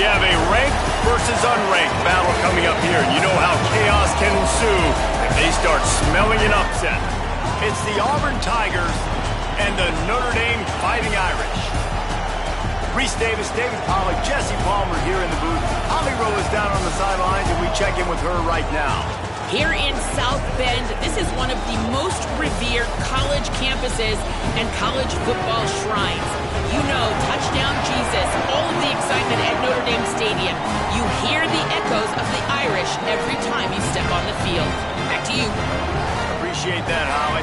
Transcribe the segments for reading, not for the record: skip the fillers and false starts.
We have a ranked versus unranked battle coming up here, and you know how chaos can ensue if they start smelling an upset. It's the Auburn Tigers and the Notre Dame Fighting Irish. Reese Davis, David Pollack, Jesse Palmer here in the booth. Holly Rowe is down on the sidelines, and we check in with her right now. Here in South Bend, this is one of the most revered college campuses and college football shrines. You know, touchdown Jesus, all of the excitement at Notre Dame Stadium. You hear the echoes of the Irish every time you step on the field. Back to you. Appreciate that, Holly.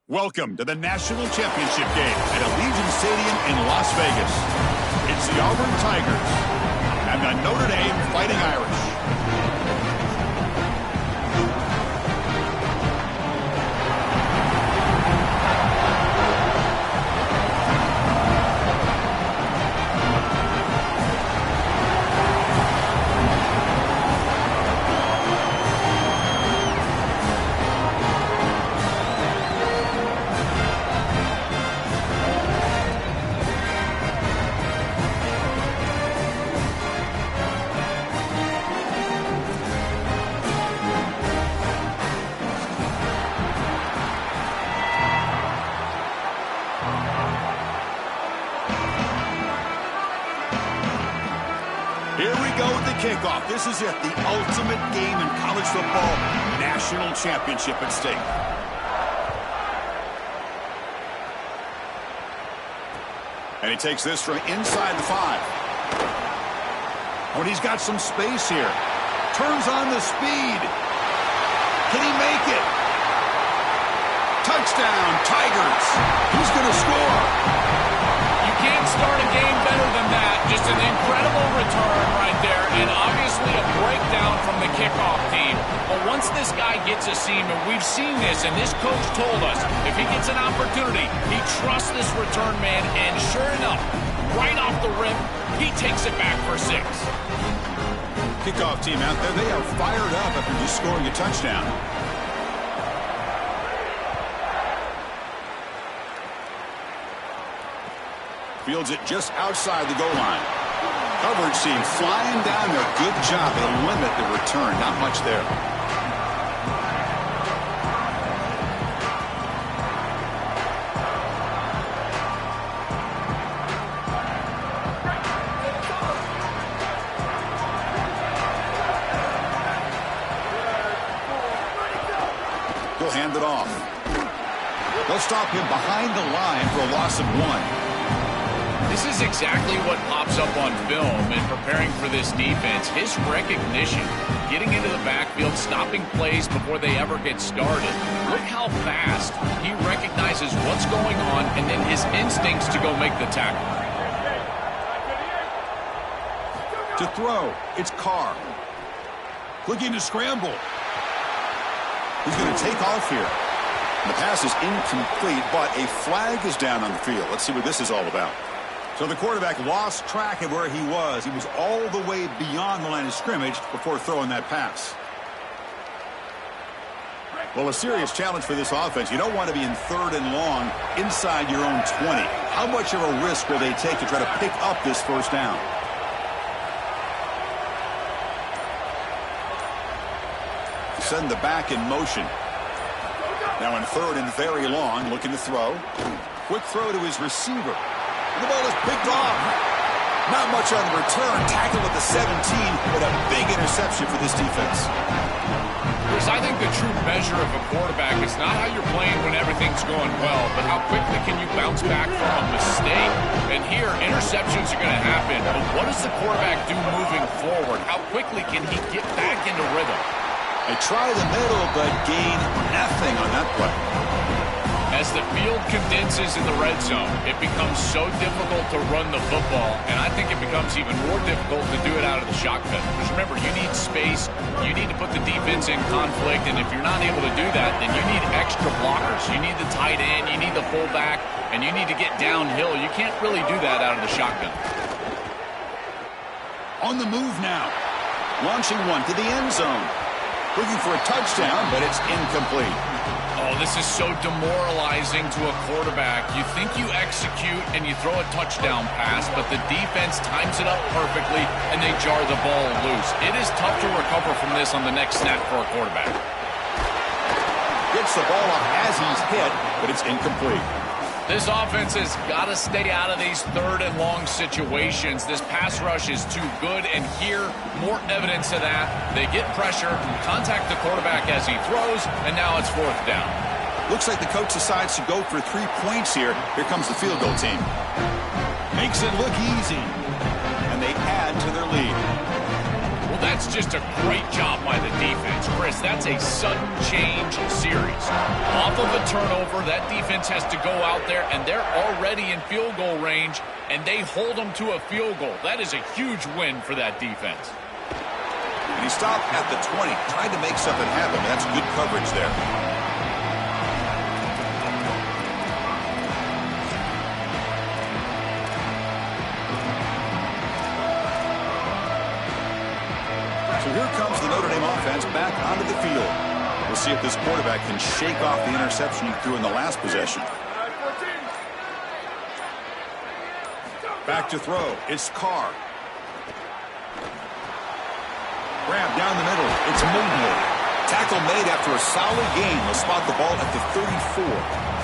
Welcome to the National Championship game at Allegiant Stadium in Las Vegas. It's the Auburn Tigers and the Notre Dame Fighting Irish. Kickoff. This is it, the ultimate game in college football, national championship at stake. And he takes this from inside the 5. When he's got some space here, turns on the speed. Can he make it? Touchdown, Tigers. Who's going to score? You can't start a game better than that. Just an incredible return right there, and obviously a breakdown from the kickoff team. But once this guy gets a seam, and we've seen this, and this coach told us, if he gets an opportunity, he trusts this return man, and sure enough, right off the rip, he takes it back for 6. Kickoff team out there, they are fired up after just scoring a touchdown. Fields it just outside the goal line. Coverage team flying down there. Good job. They'll limit the return. Not much there. He'll hand it off. They'll stop him behind the line for a loss of 1. This is exactly what pops up on film in preparing for this defense. His recognition, getting into the backfield, stopping plays before they ever get started. Look how fast he recognizes what's going on and then his instincts to go make the tackle. To throw, it's Carr. Looking to scramble. He's going to take off here. The pass is incomplete, but a flag is down on the field. Let's see what this is all about. So the quarterback lost track of where he was. He was all the way beyond the line of scrimmage before throwing that pass. Well, a serious challenge for this offense. You don't want to be in 3rd and long inside your own 20. How much of a risk will they take to try to pick up this first down? Send the back in motion. Now in 3rd and very long, looking to throw. Quick throw to his receiver. The ball is picked off. Not much on the return. Tackled at the 17, but a big interception for this defense. Chris, I think the true measure of a quarterback is not how you're playing when everything's going well, but how quickly can you bounce back from a mistake. And here, interceptions are going to happen, but what does the quarterback do moving forward? How quickly can he get back into rhythm? They try the middle, but gain nothing on that play. As the field condenses in the red zone, it becomes so difficult to run the football, and I think it becomes even more difficult to do it out of the shotgun. Because remember, you need space, you need to put the defense in conflict, and if you're not able to do that, then you need extra blockers. You need the tight end, you need the fullback, and you need to get downhill. You can't really do that out of the shotgun. On the move now. Launching one to the end zone. Looking for a touchdown, but it's incomplete. Oh, this is so demoralizing to a quarterback. You think you execute and you throw a touchdown pass, but the defense times it up perfectly and they jar the ball loose. It is tough to recover from this on the next snap for a quarterback. Gets the ball up as he's hit, but it's incomplete. This offense has got to stay out of these 3rd and long situations. This pass rush is too good, and here, more evidence of that. They get pressure, contact the quarterback as he throws, and now it's 4th down. Looks like the coach decides to go for 3 points here. Here comes the field goal team. Makes it look easy, and they add to their lead. Well, that's just a great job by the defense. Chris, that's a sudden change series. Off of a turnover, that defense has to go out there, and they're already in field goal range, and they hold them to a field goal. That is a huge win for that defense. And he stopped at the 20, tried to make something happen. That's good coverage there. So here comes the Notre Dame offense back onto the field. We'll see if this quarterback can shake off the interception he threw in the last possession. Back to throw. It's Carr. Grab down the middle. It's Moonwood. Tackle made after a solid gain. They'll spot the ball at the 34.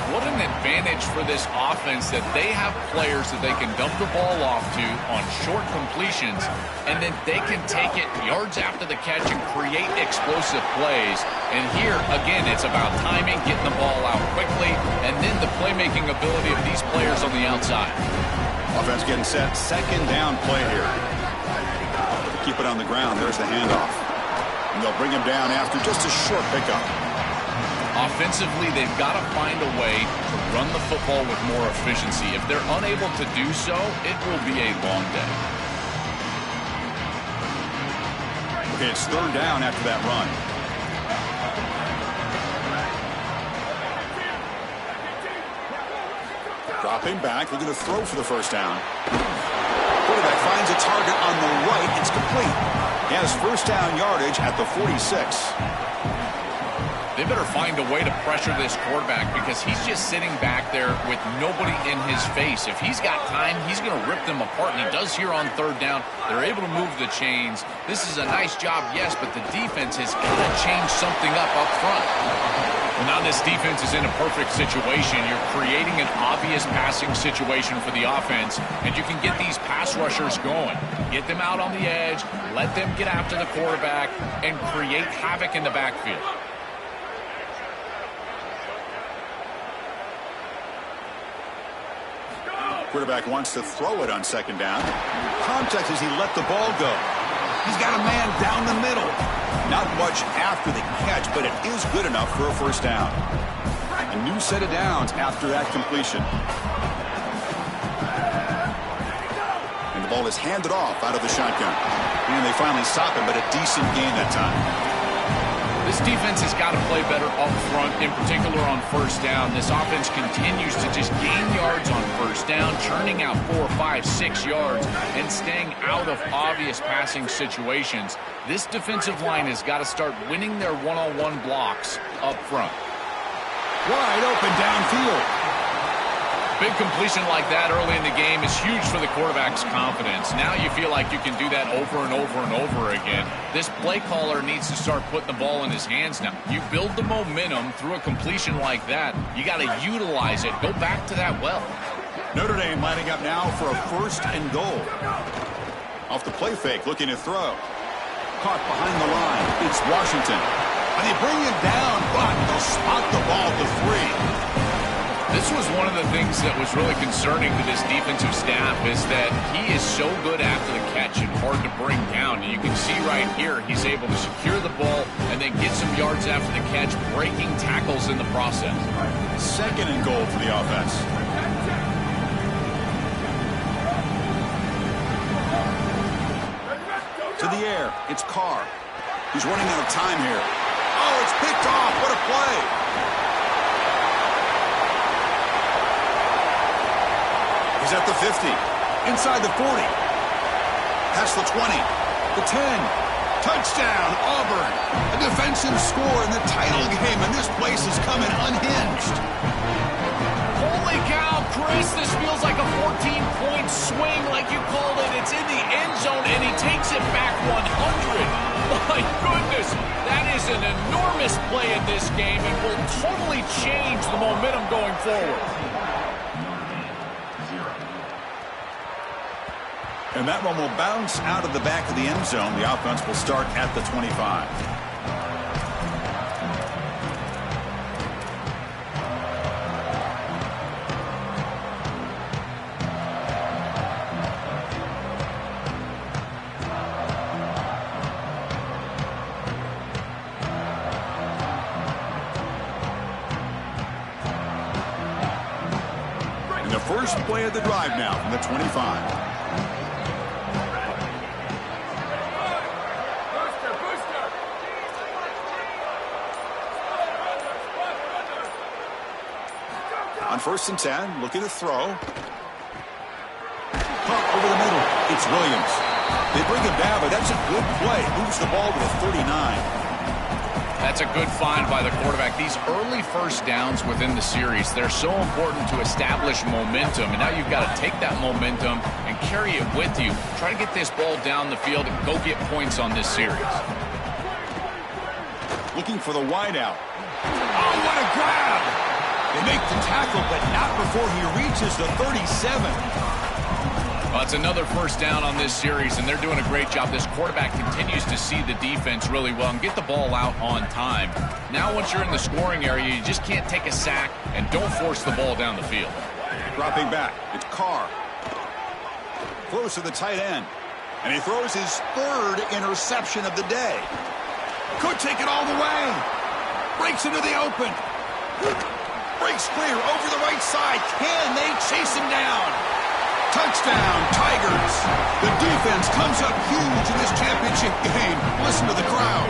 What an advantage for this offense that they have players that they can dump the ball off to on short completions, and then they can take it yards after the catch and create explosive plays. And here, again, it's about timing, getting the ball out quickly, and then the playmaking ability of these players on the outside. Offense getting set. 2nd down play here. Keep it on the ground. There's the handoff. And they'll bring him down after just a short pickup. Offensively, they've got to find a way to run the football with more efficiency. If they're unable to do so, it will be a long day. Okay, it's 3rd down after that run. Dropping back, looking to throw for the first down. Quarterback finds a target on the right. It's complete. He has 1st down yardage at the 46. They better find a way to pressure this quarterback because he's just sitting back there with nobody in his face. If he's got time, he's going to rip them apart, and he does here on 3rd down. They're able to move the chains. This is a nice job, yes, but the defense has got to change something up front. Well, now this defense is in a perfect situation. You're creating an obvious passing situation for the offense, and you can get these pass rushers going. Get them out on the edge, let them get after the quarterback, and create havoc in the backfield. Quarterback wants to throw it on 2nd down. Context as he let the ball go. He's got a man down the middle. Not much after the catch, but it is good enough for a 1st down. A new set of downs after that completion. And the ball is handed off out of the shotgun. And they finally stop him, but a decent gain that time. This This defense has got to play better up front, in particular on first down. This offense continues to just gain yards on first down, churning out 4, 5, 6 yards, and staying out of obvious passing situations. This defensive line has got to start winning their one-on-one blocks up front. Wide open downfield. Big completion like that early in the game is huge for the quarterback's confidence. Now you feel like you can do that over and over and over again. This play caller needs to start putting the ball in his hands now. You build the momentum through a completion like that. You got to utilize it. Go back to that well. Notre Dame lining up now for a 1st and goal. Off the play fake, looking to throw. Caught behind the line. It's Washington. And they bring him down, but they'll spot the ball to 3. This was one of the things that was really concerning to this defensive staff is that he is so good after the catch and hard to bring down. And you can see right here he's able to secure the ball and then get some yards after the catch, breaking tackles in the process. 2nd and goal for the offense. To the air, it's Carr. He's running out of time here. Oh, it's picked off. What a play. He's at the 50, inside the 40, past the 20, the 10, touchdown, Auburn. A defensive score in the title game, and this place is coming unhinged. Holy cow, Chris, this feels like a 14-point swing like you called it. It's in the end zone, and he takes it back 100. My goodness, that is an enormous play in this game and will totally change the momentum going forward. And that one will bounce out of the back of the end zone. The offense will start at the 25. And the first play of the drive now from the 25. On 1st and 10, looking to throw. Caught over the middle. It's Williams. They bring him down, but that's a good play. Moves the ball to the 39. That's a good find by the quarterback. These early first downs within the series, they're so important to establish momentum. And now you've got to take that momentum and carry it with you. Try to get this ball down the field and go get points on this series. Looking for the wideout. Oh, what a grab! They make the tackle, but not before he reaches the 37. Well, it's another first down on this series, and they're doing a great job. This quarterback continues to see the defense really well and get the ball out on time. Now, once you're in the scoring area, you just can't take a sack and don't force the ball down the field. Dropping back, it's Carr. Throws to the tight end, and he throws his 3rd interception of the day. Could take it all the way. Breaks into the open. Breaks clear over the right side. Can they chase him down? Touchdown, Tigers. The defense comes up huge in this championship game. Listen to the crowd.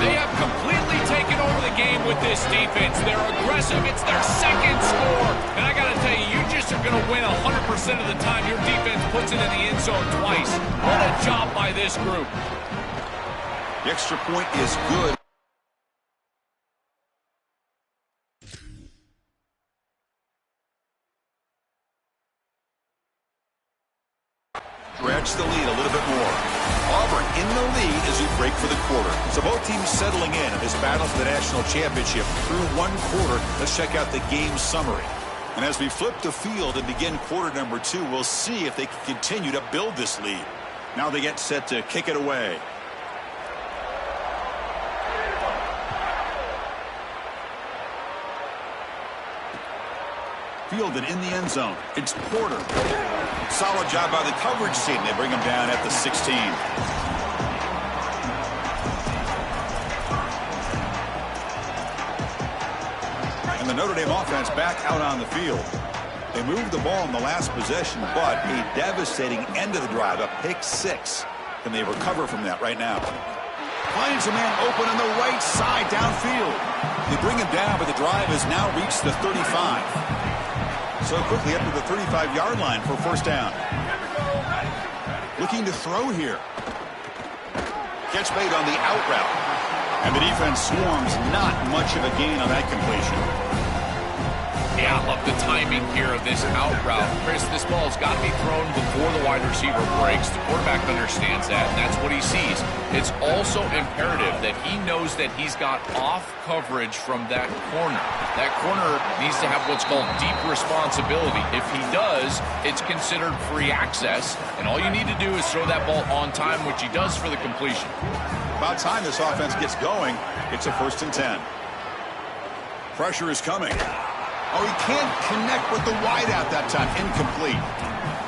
They have completely taken over the game with this defense. They're aggressive. It's their 2nd score. And I got to tell you, you just are going to win 100% of the time your defense puts it in the end zone twice. What a job by this group. The extra point is good. Stretch the lead a little bit more. Auburn in the lead as we break for the quarter. So both teams settling in this battle for the national championship through 1 quarter. Let's check out the game summary. And as we flip the field and begin quarter number 2, we'll see if they can continue to build this lead. Now they get set to kick it away. Fielded in the end zone. It's Porter. Solid job by the coverage team. They bring him down at the 16. And the Notre Dame offense back out on the field. They moved the ball in the last possession, but a devastating end of the drive, a pick 6. Can they recover from that right now? Finds a man open on the right side downfield. They bring him down, but the drive has now reached the 35. So quickly up to the 35-yard line for first down. Looking to throw here. Catch made on the out route. And the defense swarms. Not much of a gain on that completion. Yeah, I love the timing here of this out route. Chris, this ball's got to be thrown before the wide receiver breaks. The quarterback understands that, and that's what he sees. It's also imperative that he knows that he's got off coverage from that corner. That corner needs to have what's called deep responsibility. If he does, it's considered free access, and all you need to do is throw that ball on time, which he does for the completion. About time this offense gets going. It's a 1st and 10. Pressure is coming. Oh, he can't connect with the wideout that time. Incomplete.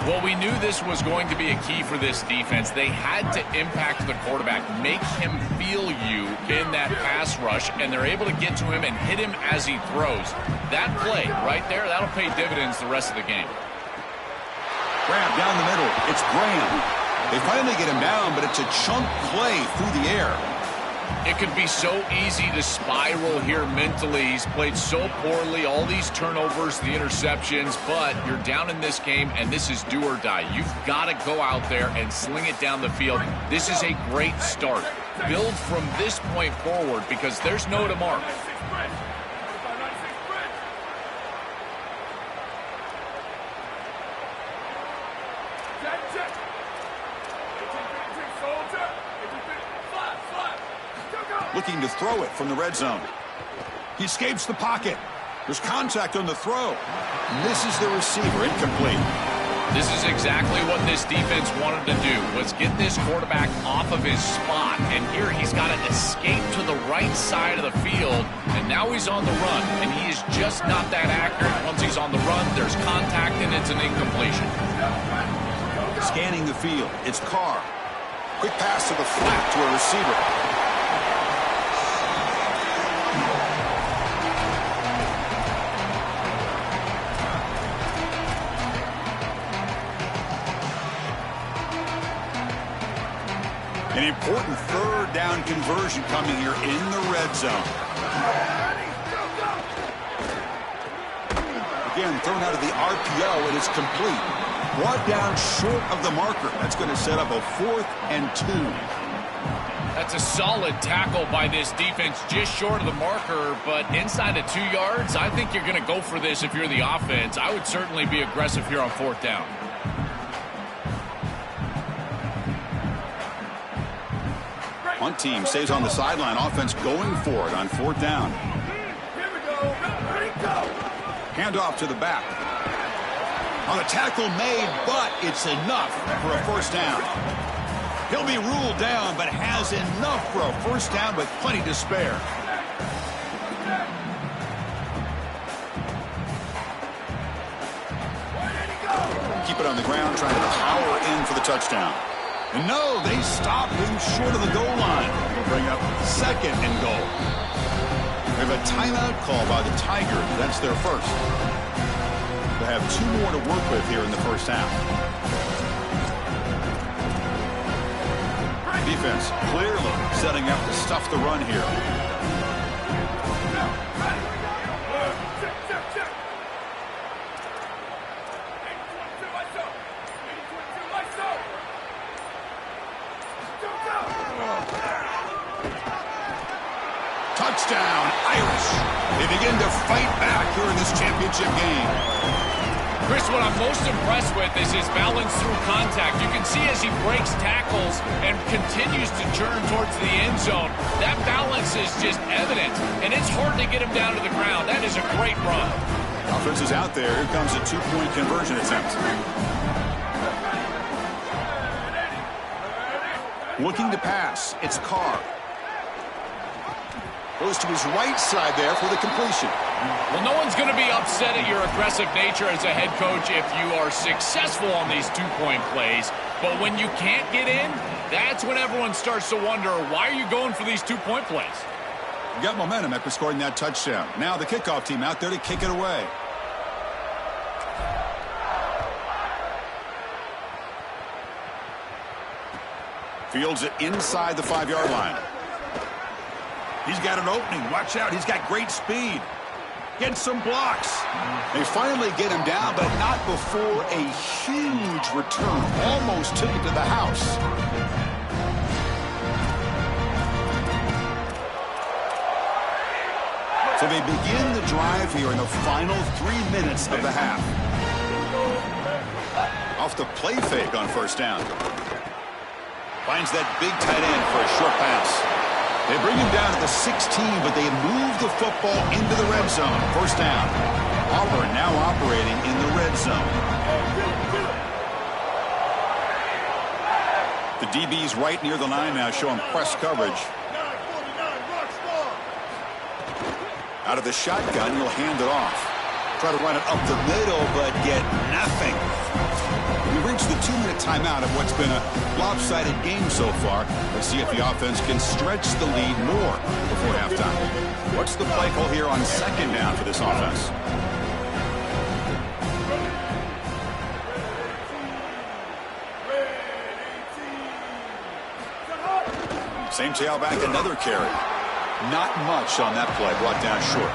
Well, we knew this was going to be a key for this defense. They had to impact the quarterback, make him feel you in that pass rush, and they're able to get to him and hit him as he throws. That play right there, that'll pay dividends the rest of the game. Graham down the middle. It's Graham. They finally get him down, but it's a chunk play through the air. It could be so easy to spiral here mentally. He's played so poorly, all these turnovers, the interceptions, but you're down in this game, and this is do or die. You've got to go out there and sling it down the field. This is a great start. Build from this point forward because there's no tomorrow. Looking to throw it from the red zone. He escapes the pocket. There's contact on the throw. Misses the receiver. Incomplete. This is exactly what this defense wanted to do, was get this quarterback off of his spot. And here he's got to escape to the right side of the field. And now he's on the run. And he is just not that accurate. Once he's on the run, there's contact and it's an incompletion. Scanning the field. It's Carr. Quick pass to the flat to a receiver. An important 3rd down conversion coming here in the red zone. Again, thrown out of the RPO, and it's complete. Brought down short of the marker. That's going to set up a 4th and 2. That's a solid tackle by this defense, just short of the marker, but inside of 2 yards, I think you're going to go for this if you're the offense. I would certainly be aggressive here on 4th down. Punt team stays on the sideline. Offense going for it on 4th down. Hand off to the back. On a tackle made, but it's enough for a 1st down. He'll be ruled down, but has enough for a 1st down with plenty to spare. Keep it on the ground, trying to power in for the touchdown. And no, they stop him short of the goal line. They'll bring up 2nd and goal. We have a timeout call by the Tigers. That's their first. They have 2 more to work with here in the 1st half. Defense clearly setting up to stuff the run here. Touchdown, Irish. They begin to fight back here in this championship game. Chris, what I'm most impressed with is his balance through contact. You can see as he breaks tackles and continues to turn towards the end zone, that balance is just evident, and it's hard to get him down to the ground. That is a great run. Offense is out there. Here comes a 2-point conversion attempt. Looking to pass. It's Carr. Goes to his right side there for the completion. Well, no one's going to be upset at your aggressive nature as a head coach if you are successful on these 2-point plays. But when you can't get in, that's when everyone starts to wonder, why are you going for these 2-point plays? You got momentum after scoring that touchdown. Now the kickoff team out there to kick it away. Fields it inside the 5-yard line. He's got an opening. Watch out. He's got great speed. Gets some blocks. They finally get him down, but not before a huge return. Almost took it to the house. So they begin the drive here in the final 3 minutes of the half. Off the play fake on first down. Finds that big tight end for a short pass. They bring him down to the 16, but they move the football into the red zone. First down. Auburn now operating in the red zone. The DB's right near the line now, showing press coverage. Out of the shotgun, he'll hand it off. Try to run it up the middle, but get nothing. We reached the 2-minute timeout of what's been a lopsided game so far. Let's see if the offense can stretch the lead more before halftime. What's the play call here on second down for this offense? Same tailback, another carry. Not much on that play, brought down short.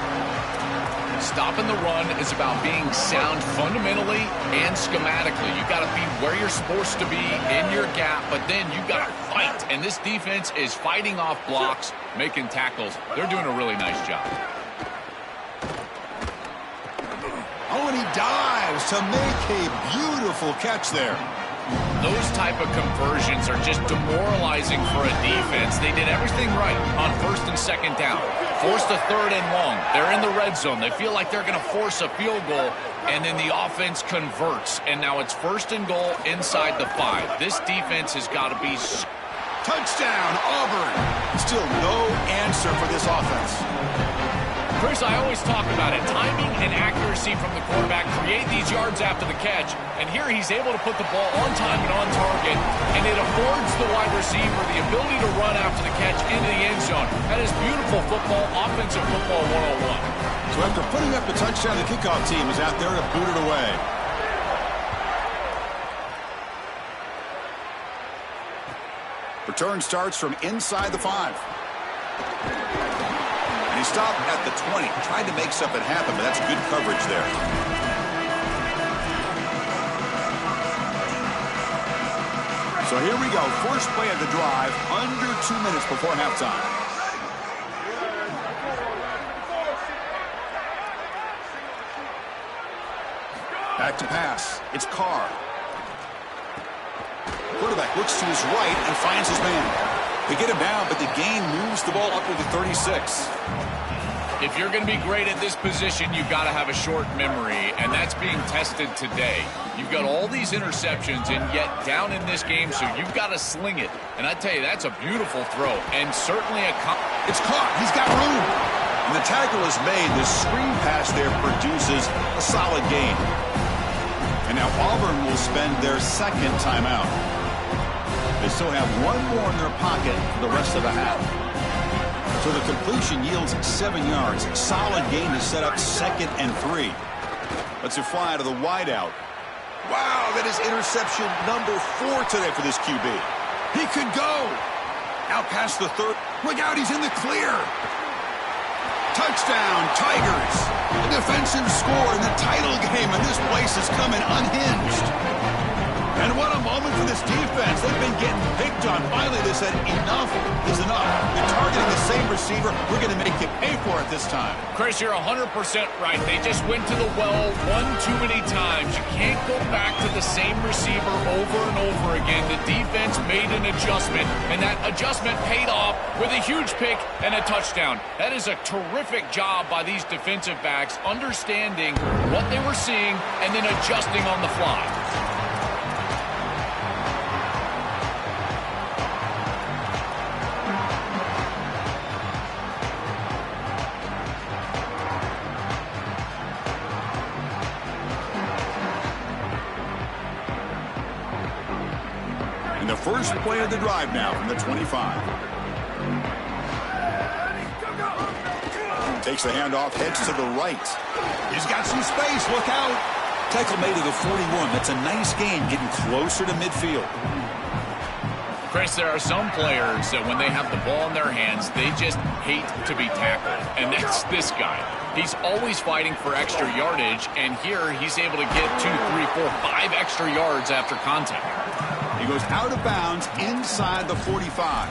Stopping the run is about being sound fundamentally and schematically. You got to be where you're supposed to be in your gap, but then you got to fight. And this defense is fighting off blocks, making tackles. They're doing a really nice job. Oh, and he dives to make a beautiful catch there. Those type of conversions are just demoralizing for a defense. They did everything right on first and second down. Forced a third and long. They're in the red zone. They feel like they're going to force a field goal, and then the offense converts. And now it's first and goal inside the 5. This defense has got to be... Touchdown, Auburn. Still no answer for this offense. Chris, I always talk about it. Timing and accuracy from the quarterback create these yards after the catch. And here he's able to put the ball on time and on target. And it affords the wide receiver the ability to run after the catch into the end zone. That is beautiful football, offensive football 101. So after putting up the touchdown, the kickoff team is out there to boot it away. Return starts from inside the 5. And he stopped at the 20. Tried to make something happen, but that's good coverage there. So here we go. First play of the drive, under 2 minutes before halftime. Back to pass. It's Carr. Quarterback looks to his right and finds his man. They get him down, but the gain moves the ball up to the 36. If you're going to be great at this position, you've got to have a short memory, and that's being tested today. You've got all these interceptions, and yet down in this game, so you've got to sling it. And I tell you, that's a beautiful throw, and certainly It's caught. He's got room. And the tackle is made. The screen pass there produces a solid gain. And now Auburn will spend their second timeout. They still have one more in their pocket for the rest of the half. So the completion yields 7 yards. Solid gain to set up 2nd and 3. Let's it fly to the wideout. Wow, that is interception number 4 today for this QB. He could go. Out past the 3rd. Look out, he's in the clear. Touchdown, Tigers. A defensive score in the title game, and this place is coming unhinged. And what a moment for this defense. They've been getting picked on. Finally, they said enough is enough. They're targeting the same receiver. We're going to make you pay for it this time. Chris, you're 100% right. They just went to the well one too many times. You can't go back to the same receiver over and over again. The defense made an adjustment, and that adjustment paid off with a huge pick and a touchdown. That is a terrific job by these defensive backs, understanding what they were seeing and then adjusting on the fly. And the first play of the drive now from the 25. Takes the handoff, heads to the right. He's got some space. Look out. Tackle made to the 41. That's a nice gain, getting closer to midfield. Chris, there are some players that when they have the ball in their hands, they just hate to be tackled. And that's this guy. He's always fighting for extra yardage, and here he's able to get 2, 3, 4, 5 extra yards after contact. He goes out of bounds inside the 45.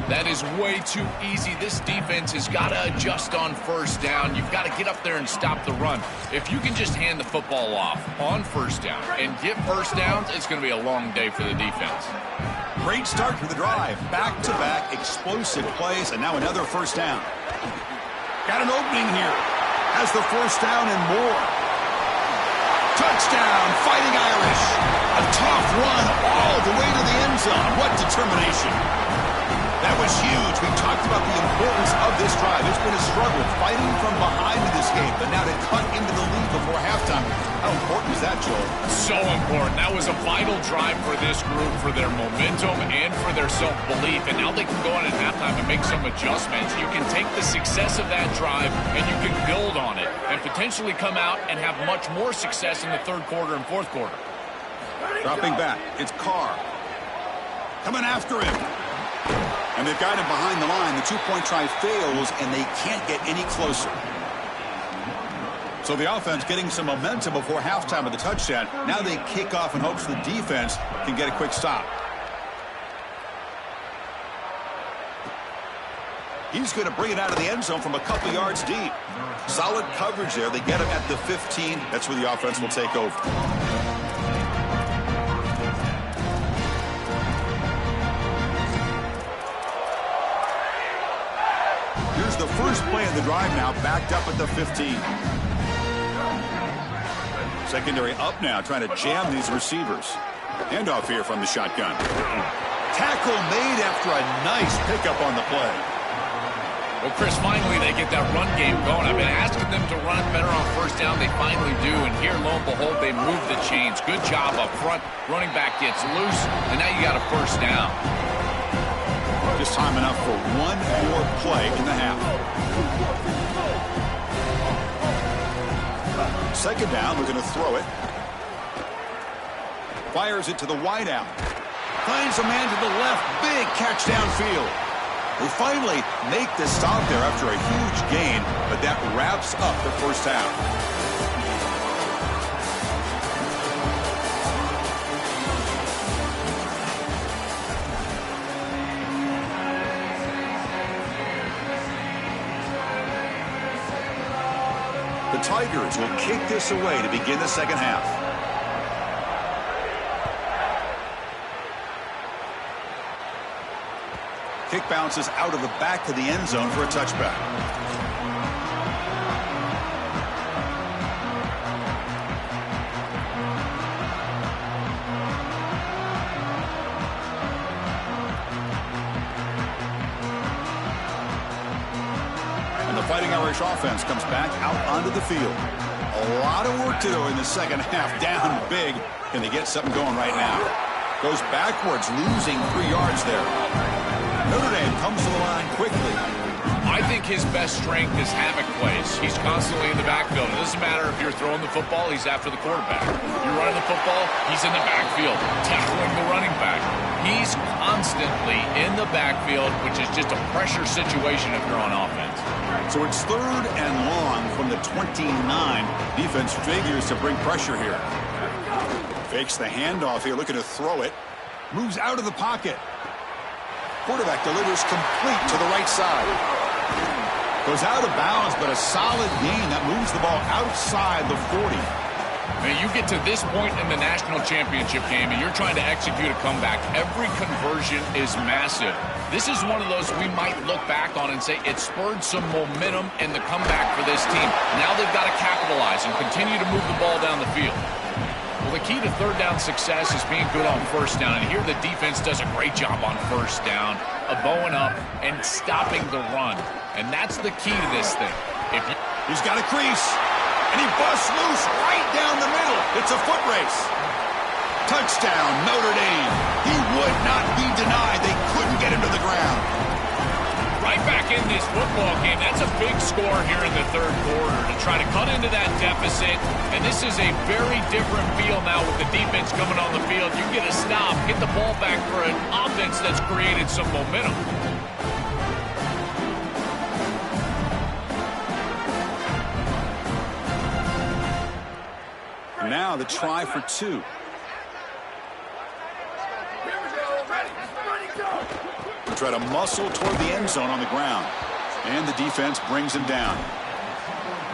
That is way too easy. This defense has got to adjust on first down. You've got to get up there and stop the run. If you can just hand the football off on first down and get first downs, it's going to be a long day for the defense. Great start to the drive. Back-to-back explosive plays, and now another first down. Got an opening here. Has the first down and more. Touchdown, Fighting Irish. A tough run all the way to the end zone. What determination. That was huge. We talked about the importance of this drive. It's been a struggle fighting from behind in this game, but now to cut into the lead before halftime. How important is that, Joel? So important. That was a vital drive for this group, for their momentum and for their self-belief. And now they can go in at halftime and make some adjustments. You can take the success of that drive and you can build on it and potentially come out and have much more success in the third quarter and fourth quarter. Dropping back. It's Carr. Coming after him. And they've got him behind the line. The two-point try fails, and they can't get any closer. So the offense getting some momentum before halftime of the touchdown. Now they kick off in hopes the defense can get a quick stop. He's going to bring it out of the end zone from a couple yards deep. Solid coverage there. They get him at the 15. That's where the offense will take over. Here's the first play of the drive now, backed up at the 15. Secondary up now, trying to jam these receivers. Handoff here from the shotgun. Tackle made after a nice pickup on the play. Well, Chris, finally they get that run game going. I've been asking them to run it better on first down. They finally do, and here, lo and behold, they move the chains. Good job up front. Running back gets loose, and now you got a first down. Just time enough for one more play in the half. Second down, we're going to throw it. Fires it to the wideout. Finds a man to the left. Big catch downfield. They finally make the stop there after a huge gain, but that wraps up the first half. The Tigers will kick this away to begin the second half. Kick bounces out of the back of the end zone for a touchback. Fighting Irish offense comes back out onto the field. A lot of work to do in the second half. Down big. Can they get something going right now? Goes backwards, losing 3 yards there. Notre Dame comes to the line quickly. I think his best strength is havoc plays. He's constantly in the backfield. It doesn't matter if you're throwing the football, he's after the quarterback. You're running the football, he's in the backfield, tackling the running back. He's constantly in the backfield, which is just a pressure situation if you're on offense. So it's third and long from the 29. Defense figures to bring pressure here. Fakes the handoff here, looking to throw it. Moves out of the pocket. Quarterback delivers complete to the right side. Goes out of bounds, but a solid gain that moves the ball outside the 40. Man, you get to this point in the national championship game and you're trying to execute a comeback. Every conversion is massive. This is one of those we might look back on and say it spurred some momentum in the comeback for this team. Now they've got to capitalize and continue to move the ball down the field. Well, the key to third down success is being good on first down. And here the defense does a great job on first down, bowing up and stopping the run. And that's the key to this thing. He's got a crease. And he busts loose right down the middle. It's a foot race. Touchdown, Notre Dame. He would not be denied. They couldn't get him to the ground. right back in this football game. That's a big score here in the third quarter to try to cut into that deficit. And this is a very different feel now with the defense coming on the field. You get a stop, get the ball back for an offense that's created some momentum. Now the try for two. They try to muscle toward the end zone on the ground. And the defense brings him down.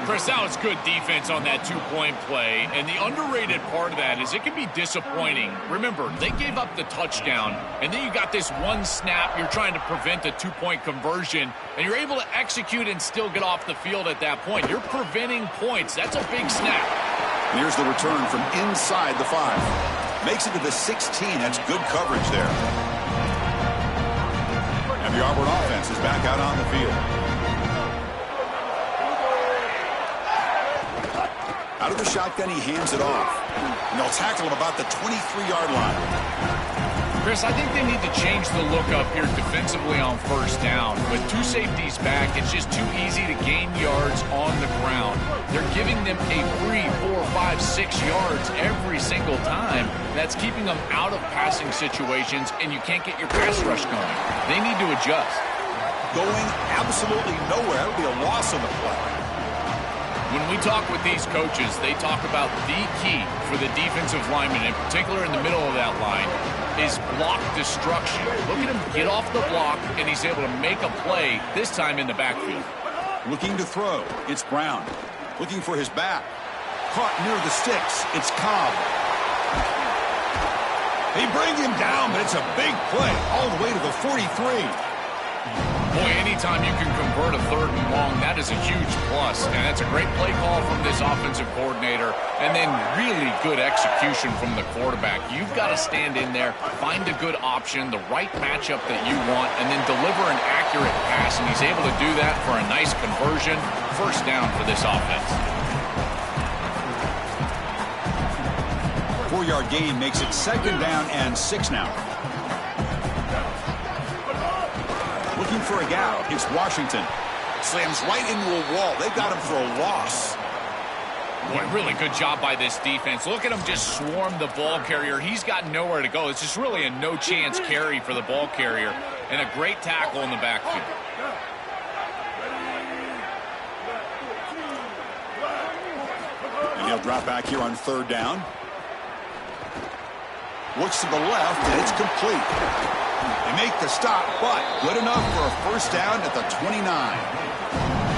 Chris, that was good defense on that two-point play. And the underrated part of that is it can be disappointing. Remember, they gave up the touchdown, and then you got this one snap. You're trying to prevent a two-point conversion, and you're able to execute and still get off the field at that point. You're preventing points. That's a big snap. And here's the return from inside the 5. Makes it to the 16. That's good coverage there. And the Auburn offense is back out on the field. Out of the shotgun, he hands it off. And they'll tackle him about the 23-yard line. Chris, I think they need to change the look up here defensively on first down. With two safeties back, it's just too easy to gain yards on the ground. They're giving them a free 4, 5, 6 yards every single time. That's keeping them out of passing situations, and you can't get your pass rush going. They need to adjust. Going absolutely nowhere. That would be a loss on the play. When we talk with these coaches, they talk about the key for the defensive lineman, in particular in the middle of that line, is block destruction. Look at him get off the block, and he's able to make a play, this time in the backfield. Looking to throw. It's Brown. Looking for his back. Caught near the sticks. It's Cobb. They bring him down, but it's a big play all the way to the 43. Boy, anytime you can convert a 3rd and long, that is a huge plus. And that's a great play call from this offensive coordinator. And then really good execution from the quarterback. You've got to stand in there, find a good option, the right matchup that you want, and then deliver an accurate pass. And he's able to do that for a nice conversion. First down for this offense. 4-yard gain makes it 2nd down and 6 now. Looking for a gap. It's Washington. Slams right into a wall. They got him for a loss. Boy, really good job by this defense. Look at him just swarm the ball carrier. He's got nowhere to go. It's just really a no-chance carry for the ball carrier. And a great tackle in the backfield. And he'll drop back here on 3rd down. Looks to the left, and it's complete. They make the stop, but good enough for a first down at the 29.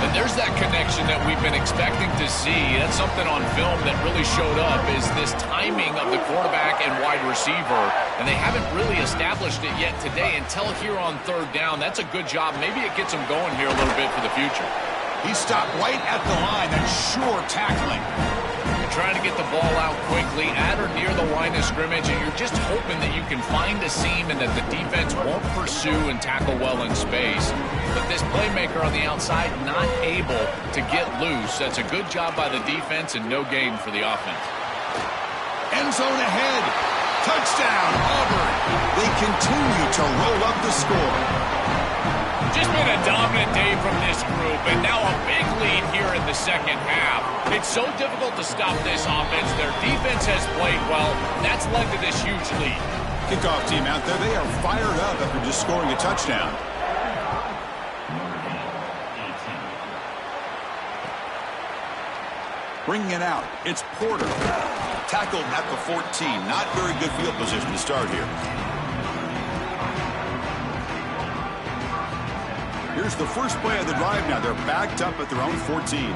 And there's that connection that we've been expecting to see. That's something on film that really showed up, is this timing of the quarterback and wide receiver. And they haven't really established it yet today until here on 3rd down. That's a good job. Maybe it gets them going here a little bit for the future. He stopped right at the line. That's sure tackling. Trying to get the ball out quickly at or near the line of scrimmage, and you're just hoping that you can find a seam and that the defense won't pursue and tackle well in space. But this playmaker on the outside not able to get loose. That's a good job by the defense and no gain for the offense. End zone ahead. Touchdown, Auburn. They continue to roll up the score. Just been a dominant day from this group, and now a big lead here in the 2nd half. It's so difficult to stop this offense. Their defense has played well. That's led to this huge lead. Kickoff team out there. They are fired up after just scoring a touchdown. Bringing it out. It's Porter. Tackled at the 14. Not very good field position to start here. Here's the first play of the drive now. They're backed up at their own 14.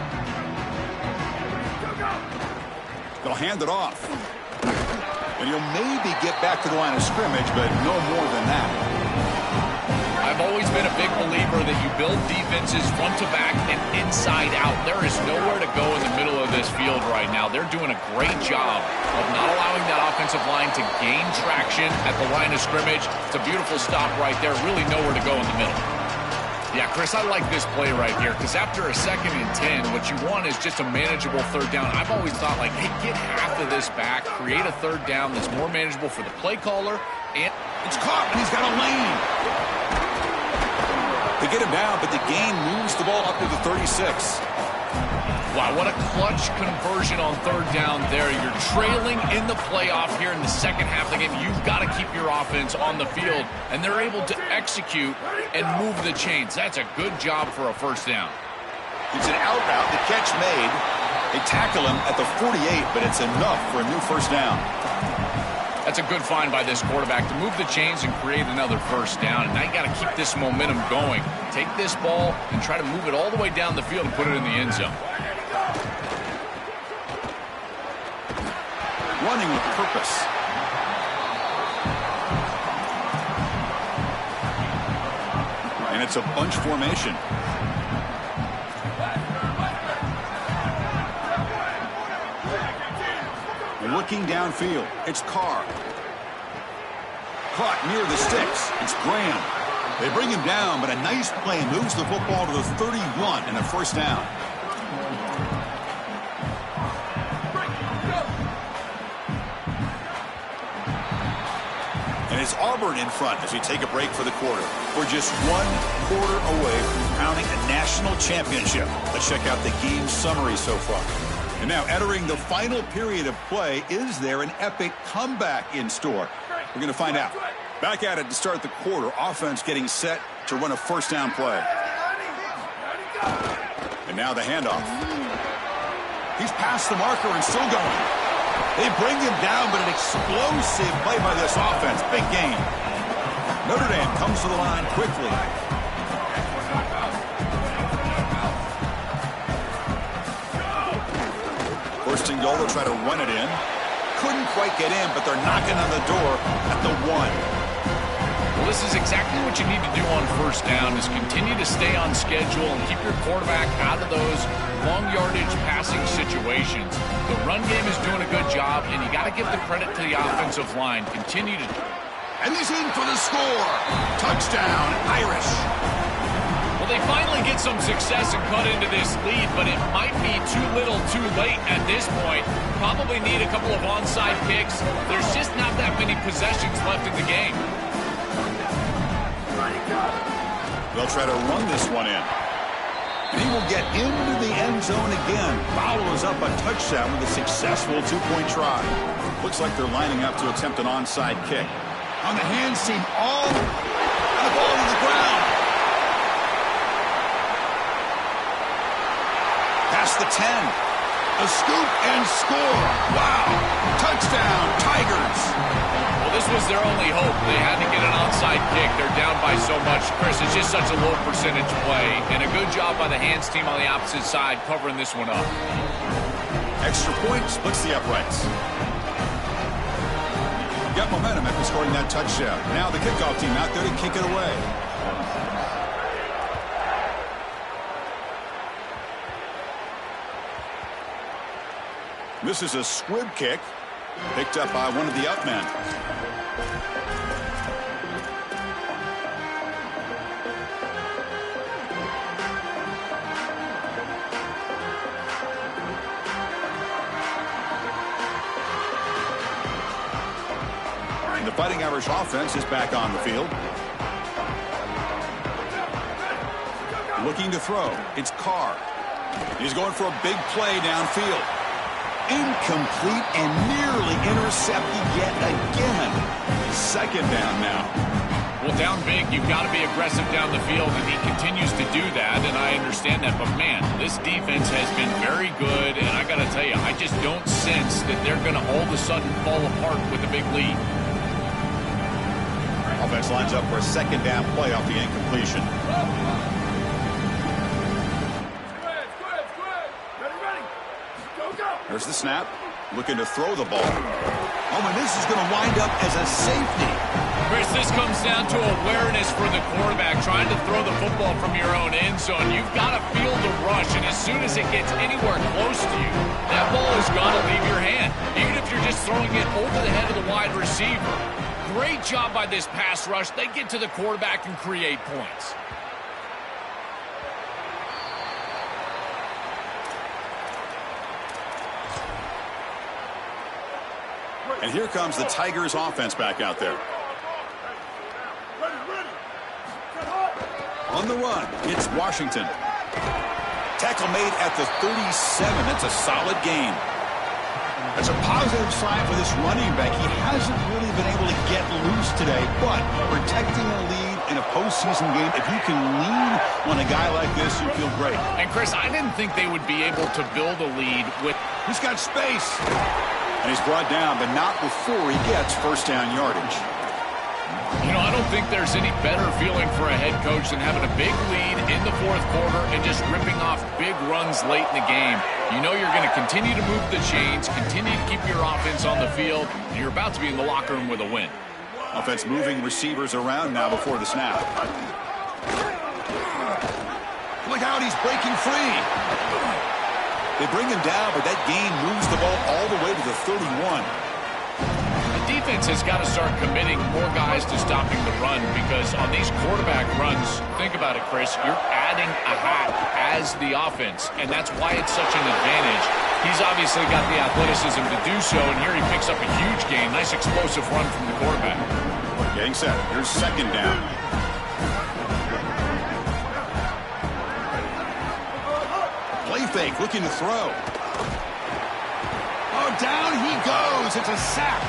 They'll hand it off. And he'll maybe get back to the line of scrimmage, but no more than that. I've always been a big believer that you build defenses front to back and inside out. There is nowhere to go in the middle of this field right now. They're doing a great job of not allowing that offensive line to gain traction at the line of scrimmage. It's a beautiful stop right there. Really nowhere to go in the middle. Yeah, Chris, I like this play right here because after a 2nd and 10, what you want is just a manageable 3rd down. I've always thought, like, hey, get half of this back, create a 3rd down that's more manageable for the play caller. And it's caught, and he's got a lane. They get him down, but the gain moves the ball up to the 36. Wow, what a clutch conversion on third down there. You're trailing in the playoff here in the second half of the game. You've got to keep your offense on the field, and they're able to execute and move the chains. That's a good job for a first down. It's an out route. The catch made. They tackle him at the 48, but it's enough for a new first down. That's a good find by this quarterback to move the chains and create another first down. And now you got to keep this momentum going. Take this ball and try to move it all the way down the field and put it in the end zone. Running with purpose. And it's a bunch formation. Looking downfield, it's Carr. Caught near the sticks, it's Graham. They bring him down, but a nice play moves the football to the 31 and a first down. And it's Auburn in front as we take a break for the quarter. We're just 1 quarter away from crowning a national championship. Let's check out the game summary so far. And now entering the final period of play, is there an epic comeback in store? We're going to find out. Back at it to start the quarter. Offense getting set to run a first down play. And now the handoff. He's past the marker and still going. They bring him down, but an explosive play by this offense. Big game. Notre Dame comes to the line quickly. First and goal, they'll try to run it in. Couldn't quite get in, but they're knocking on the door at the 1. Well, this is exactly what you need to do on first down, is continue to stay on schedule and keep your quarterback out of those long yardage passing situations. The run game is doing a good job, and you got to give the credit to the offensive line. Continue to... And he's in for the score. Touchdown, Irish. Well, they finally get some success and cut into this lead, but it might be too little too late at this point. Probably need a couple of onside kicks. There's just not that many possessions left in the game. They'll try to run this one in. And he will get into the end zone again. Follows up a touchdown with a successful 2-point try. Looks like they're lining up to attempt an onside kick. On the hands team, all and the ball to the ground. Past the 10. A scoop and score. Wow. Touchdown, Tigers. Well, this was their only hope. They had to get an onside kick. They're down by so much. Chris, it's just such a low percentage play. And a good job by the hands team on the opposite side covering this one up. Extra point splits the uprights. Got momentum after scoring that touchdown. Now the kickoff team out there to kick it away. This is a squib kick picked up by one of the up men. And the Fighting Irish offense is back on the field. Looking to throw. It's Carr. He's going for a big play downfield. Incomplete and nearly intercepted yet again. Second down now. Well, down big, you've got to be aggressive down the field, and he continues to do that, and I understand that. But, man, this defense has been very good, and I got to tell you, I just don't sense that they're going to all of a sudden fall apart with a big lead. Offense lines up for a second down play off the incompletion. There's the snap. Looking to throw the ball. Oh, and this is going to wind up as a safety. Chris, this comes down to awareness for the quarterback, trying to throw the football from your own end zone. You've got to feel the rush, and as soon as it gets anywhere close to you, that ball is going to leave your hand, even if you're just throwing it over the head of the wide receiver. Great job by this pass rush. They get to the quarterback and create points. And here comes the Tigers offense back out there. On the run, it's Washington. Tackle made at the 37. That's a solid gain. That's a positive sign for this running back. He hasn't really been able to get loose today, but protecting a lead in a postseason game, if you can lean on a guy like this, you feel great. And, Chris, I didn't think they would be able to build a lead with... He's got space. And he's brought down, but not before he gets first down yardage. You know, I don't think there's any better feeling for a head coach than having a big lead in the fourth quarter and just ripping off big runs late in the game. You know you're going to continue to move the chains, continue to keep your offense on the field, and you're about to be in the locker room with a win. Offense moving receivers around now before the snap. Look out, he's breaking free. They bring him down, but that gain moves the ball all the way to the 31. The defense has got to start committing more guys to stopping the run because on these quarterback runs, think about it, Chris, you're adding a hat as the offense, and that's why it's such an advantage. He's obviously got the athleticism to do so, and here he picks up a huge gain. Nice explosive run from the quarterback. Getting set. Here's second down. Play fake, looking to throw. Oh, down he goes. It's a sack.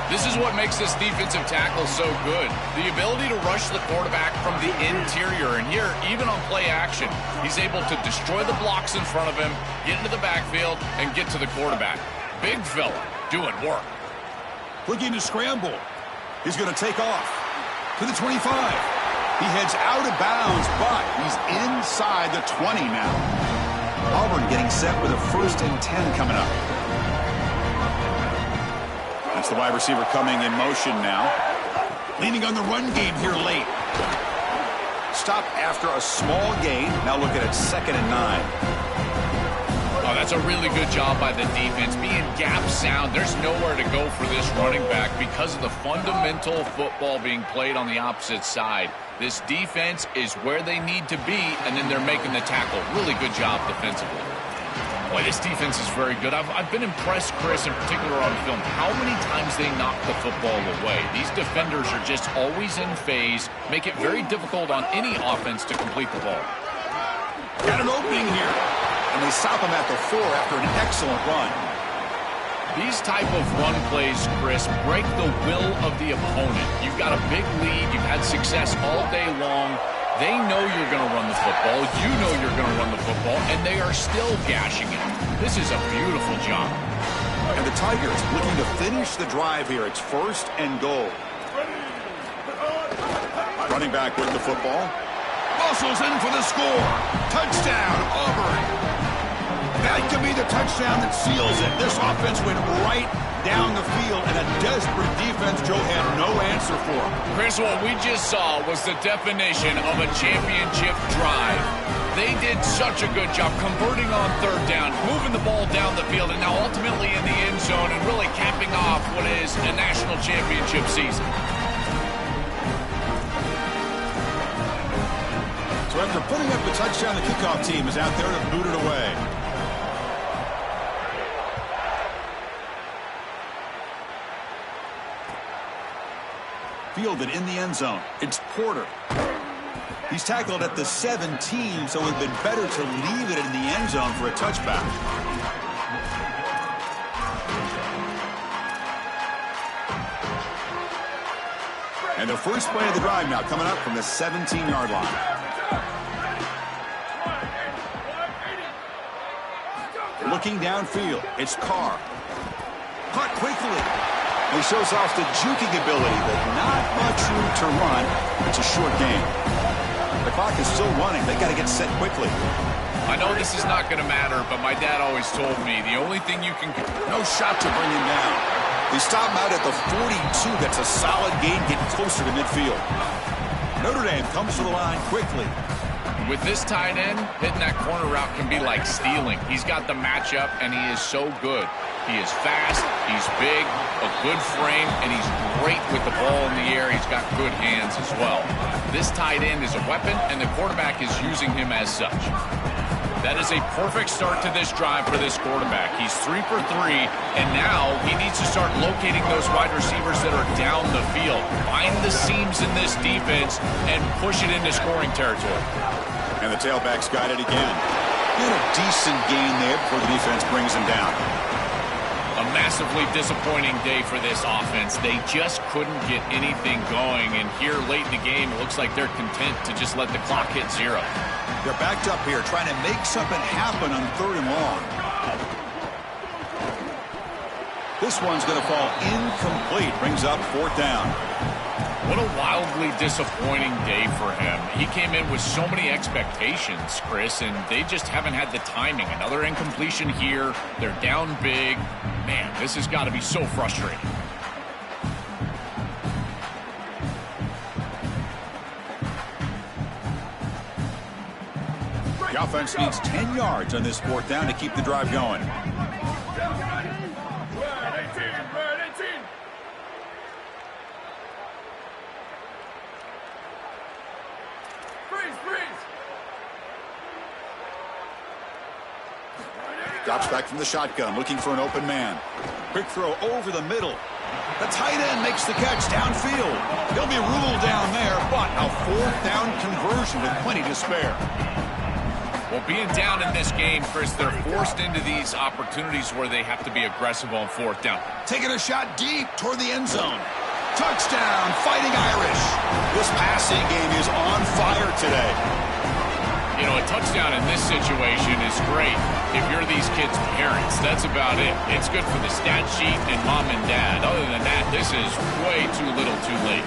This is what makes this defensive tackle so good. The ability to rush the quarterback from the interior. And here, even on play action, he's able to destroy the blocks in front of him, get into the backfield, and get to the quarterback. Big fella doing work. Looking to scramble. He's going to take off to the 25. He heads out of bounds, but he's inside the 20 now. Auburn getting set with a 1st and 10 coming up. That's the wide receiver coming in motion now. Leaning on the run game here late. Stop after a small gain. Now look at it, 2nd and 9. Oh, that's a really good job by the defense. Being gap sound, there's nowhere to go for this running back because of the fundamental football being played on the opposite side. This defense is where they need to be, and then they're making the tackle. Really good job defensively. Boy, this defense is very good. I've been impressed, Chris, in particular on film, how many times they knock the football away. These defenders are just always in phase, make it very difficult on any offense to complete the ball. Got an opening here. And they stop him at the 4 after an excellent run. These type of run plays, Chris, break the will of the opponent. You've got a big lead. You've had success all day long. They know you're going to run the football. You know you're going to run the football, and they are still gashing it. This is a beautiful job. And the Tigers looking to finish the drive here. It's 1st and goal. Running back with the football. Muscles in for the score. Touchdown, Auburn. That could be the touchdown that seals it. This offense went right down the field, and a desperate defense Joe had no answer for. Chris, what we just saw was the definition of a championship drive. They did such a good job converting on 3rd down, moving the ball down the field, and now ultimately in the end zone and really capping off what is a national championship season. So after putting up the touchdown, the kickoff team is out there to boot it away. Fielded in the end zone. It's Porter. He's tackled at the 17, so it would have been better to leave it in the end zone for a touchback. And the first play of the drive now coming up from the 17-yard line. Looking downfield, it's Carr. Caught quickly. He shows off the juking ability, but not much room to run. It's a short game. The clock is still running. They got to get set quickly. I know this is not going to matter, but my dad always told me the only thing you can... No shot to bring him down. They stop him out at the 42. That's a solid gain, getting closer to midfield. Notre Dame comes to the line quickly. With this tight end, hitting that corner route can be like stealing. He's got the matchup, and he is so good. He is fast, he's big, a good frame, and he's great with the ball in the air. He's got good hands as well. This tight end is a weapon, and the quarterback is using him as such. That is a perfect start to this drive for this quarterback. He's 3 for 3, and now he needs to start locating those wide receivers that are down the field. Find the seams in this defense and push it into scoring territory. And the tailback's got it again. And a decent gain there before the defense brings him down. A massively disappointing day for this offense. They just couldn't get anything going, and here late in the game, it looks like they're content to just let the clock hit 0. They're backed up here trying to make something happen on 3rd and long. This one's going to fall incomplete. Brings up 4th down. What a wildly disappointing day for him. He came in with so many expectations, Chris, and they just haven't had the timing. Another incompletion here. They're down big. Man, this has got to be so frustrating. The offense needs 10 yards on this 4th down to keep the drive going. Drops back from the shotgun, looking for an open man. Quick throw over the middle. The tight end makes the catch downfield. He'll be ruled down there, but a 4th down conversion with plenty to spare. Well, being down in this game, Chris, they're forced into these opportunities where they have to be aggressive on 4th down. Taking a shot deep toward the end zone. Touchdown, Fighting Irish. This passing game is on fire today. You know, a touchdown in this situation is great if you're these kids' parents. That's about it. It's good for the stat sheet and mom and dad. Other than that, this is way too little too late.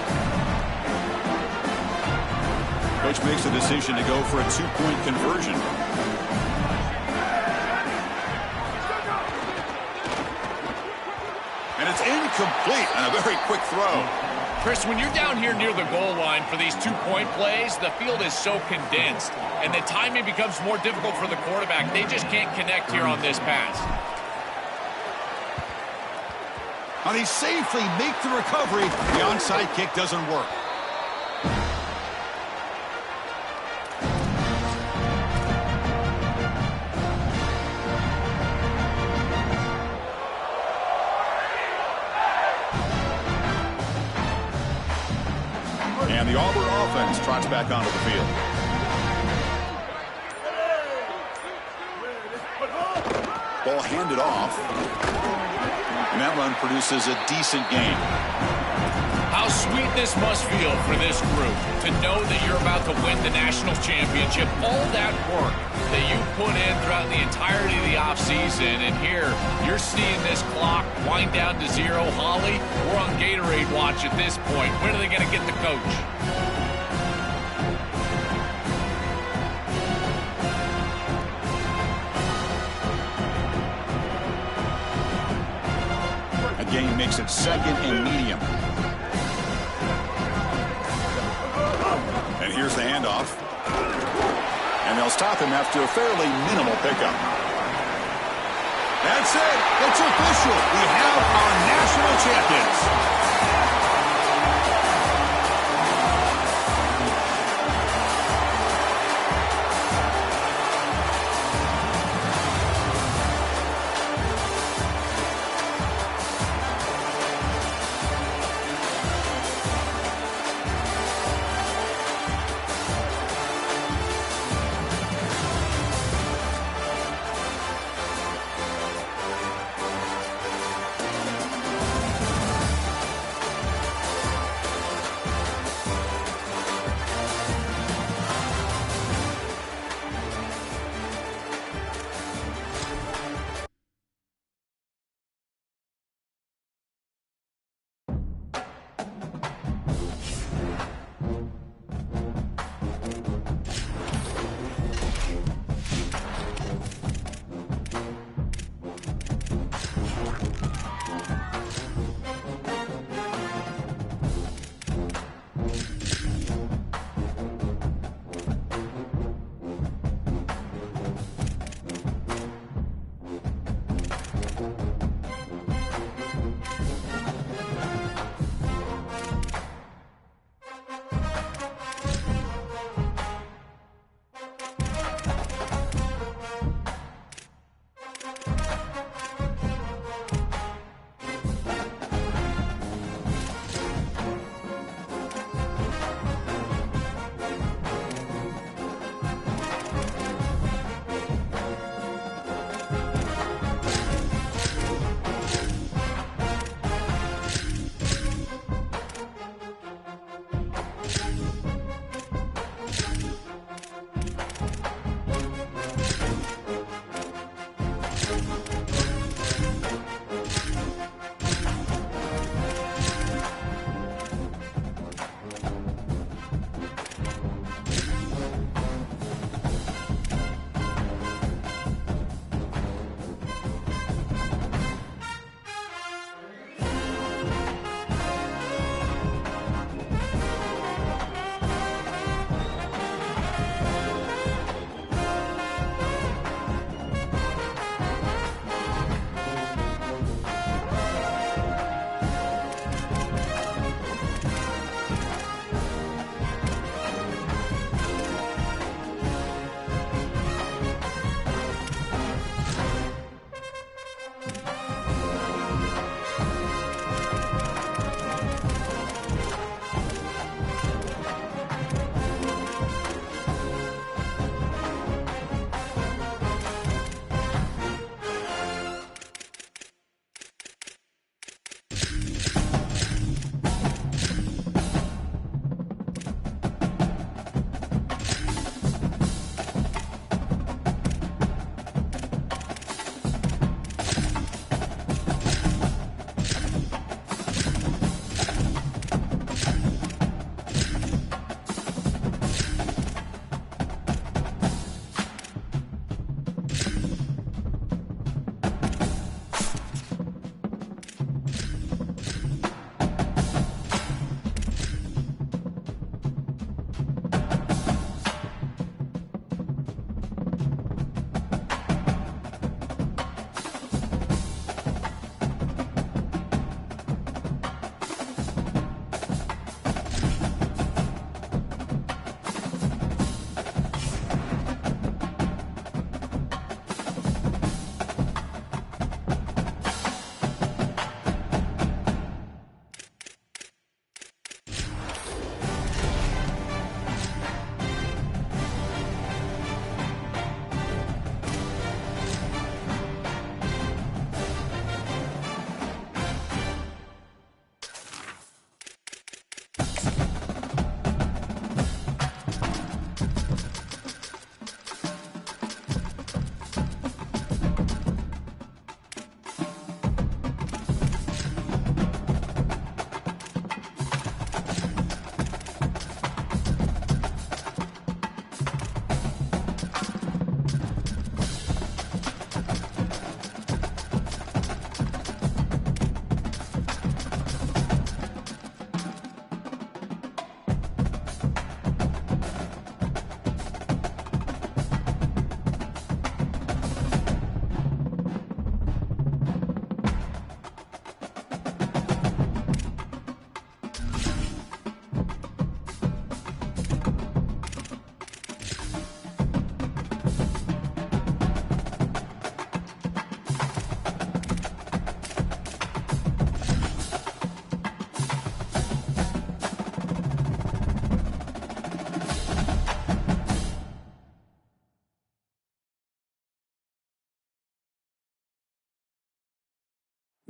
Coach makes the decision to go for a 2-point conversion. And it's incomplete on a very quick throw. Chris, when you're down here near the goal line for these 2-point plays, the field is so condensed, and the timing becomes more difficult for the quarterback. They just can't connect here on this pass. And he safely makes the recovery. The onside kick doesn't work. And the Auburn offense trots back onto the field. Ball handed off. And that run produces a decent gain. How sweet this must feel for this group to know that you're about to win the national championship. All that work that you put in throughout the entirety of the offseason, and here you're seeing this clock wind down to 0. Holly, we're on Gatorade watch at this point. When are they going to get the coach? Gain makes it 2nd and medium. And here's the handoff. And they'll stop him after a fairly minimal pickup. That's it. It's official. We have our national champions.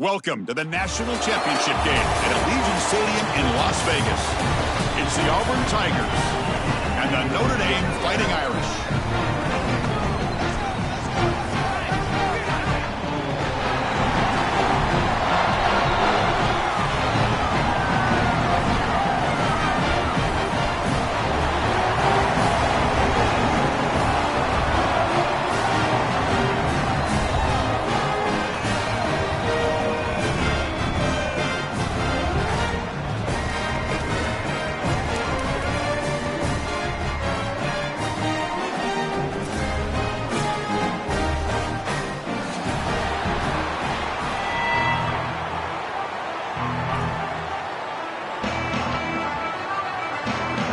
Welcome to the National Championship game at Allegiant Stadium in Las Vegas. It's the Auburn Tigers and the Notre Dame Fighting Irish.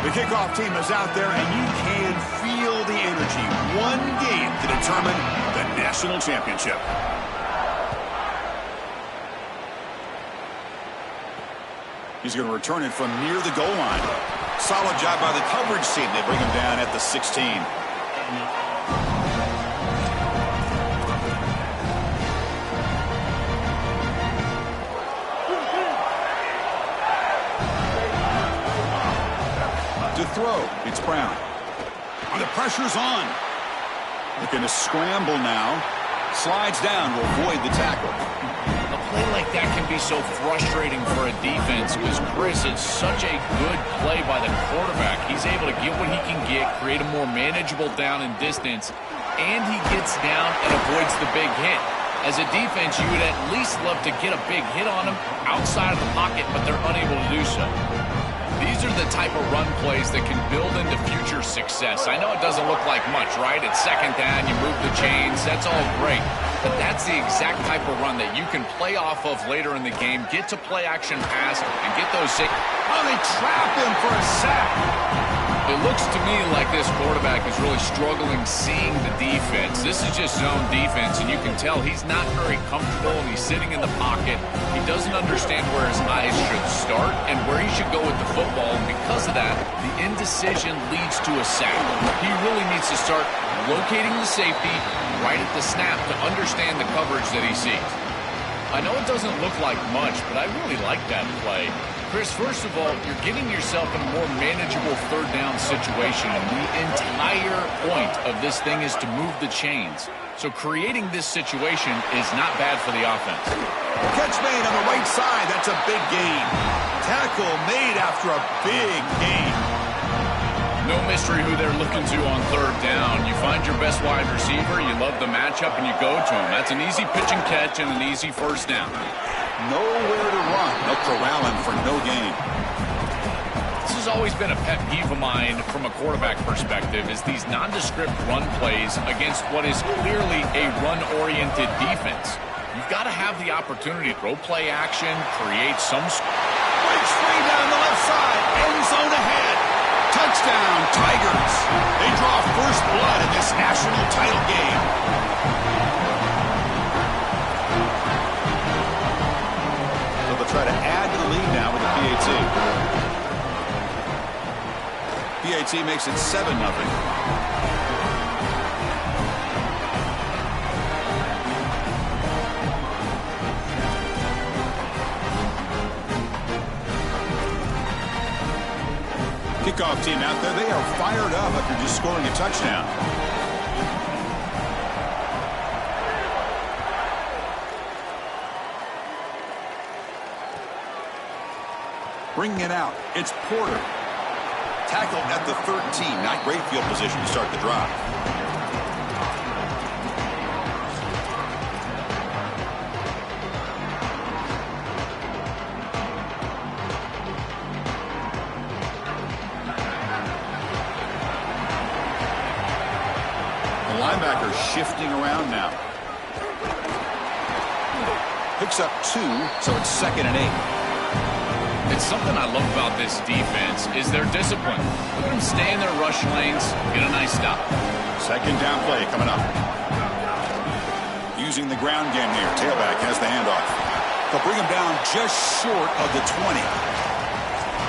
The kickoff team is out there, and you can feel the energy. One game to determine the national championship. He's going to return it from near the goal line. Solid job by the coverage team. They bring him down at the 16. To throw, it's Brown. The pressure's on. Looking to scramble now. Slides down to avoid the tackle. A play like that can be so frustrating for a defense because Chris, it's such a good play by the quarterback. He's able to get what he can get, create a more manageable down and distance, and he gets down and avoids the big hit. As a defense, you would at least love to get a big hit on him outside of the pocket, but they're unable to do so. These are the type of run plays that can build into future success. I know it doesn't look like much, right? It's second down, you move the chains, that's all great. But that's the exact type of run that you can play off of later in the game, get to play action pass, and get those... Oh, they trap him for a sack. It looks to me like this quarterback is really struggling seeing the defense. This is just zone defense, and you can tell he's not very comfortable, and he's sitting in the pocket. He doesn't understand where his eyes should start and where he should go with the football, and because of that, the indecision leads to a sack. He really needs to start locating the safety right at the snap to understand the coverage that he sees. I know it doesn't look like much, but I really like that play. Chris, first of all, you're getting yourself in a more manageable third down situation, and the entire point of this thing is to move the chains. So creating this situation is not bad for the offense. Catch made on the right side. That's a big gain. Tackle made after a big gain. No mystery who they're looking to on third down. You find your best wide receiver, you love the matchup, and you go to him. That's an easy pitch and catch and an easy first down. Nowhere to run. They'll corral him for no gain. This has always been a pet peeve of mine from a quarterback perspective is these nondescript run plays against what is clearly a run-oriented defense. You've got to have the opportunity to throw play action, create some... Breaks free down the left side. End zone ahead. Touchdown, Tigers. They draw first blood in this national title game. So they'll try to add to the lead now with the PAT. PAT makes it 7-0. Kickoff team out there. They are fired up after just scoring a touchdown. Bringing it out. It's Porter. Tackled at the 13. Not great field position to start the drive. Linebacker shifting around now. Picks up 2, so it's 2nd and 8. It's something I love about this defense is their discipline. Look at them stay in their rush lanes, get a nice stop. Second down play coming up. Using the ground game here. Tailback has the handoff. They'll bring him down just short of the 20.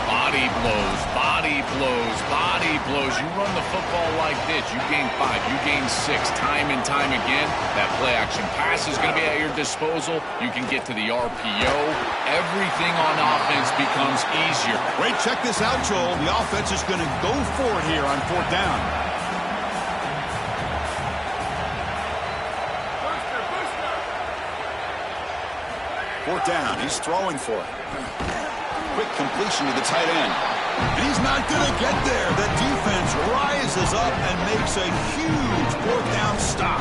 Body blows, body body blows, body blows. You run the football like this, you gain 5, you gain 6, time and time again. That play-action pass is going to be at your disposal. You can get to the RPO. Everything on offense becomes easier. Wait, check this out, Joel. The offense is going to go for it here on 4th down. Fourth down, he's throwing for it. Quick completion to the tight end. And he's not going to get there. The defense rises up and makes a huge 4th down stop.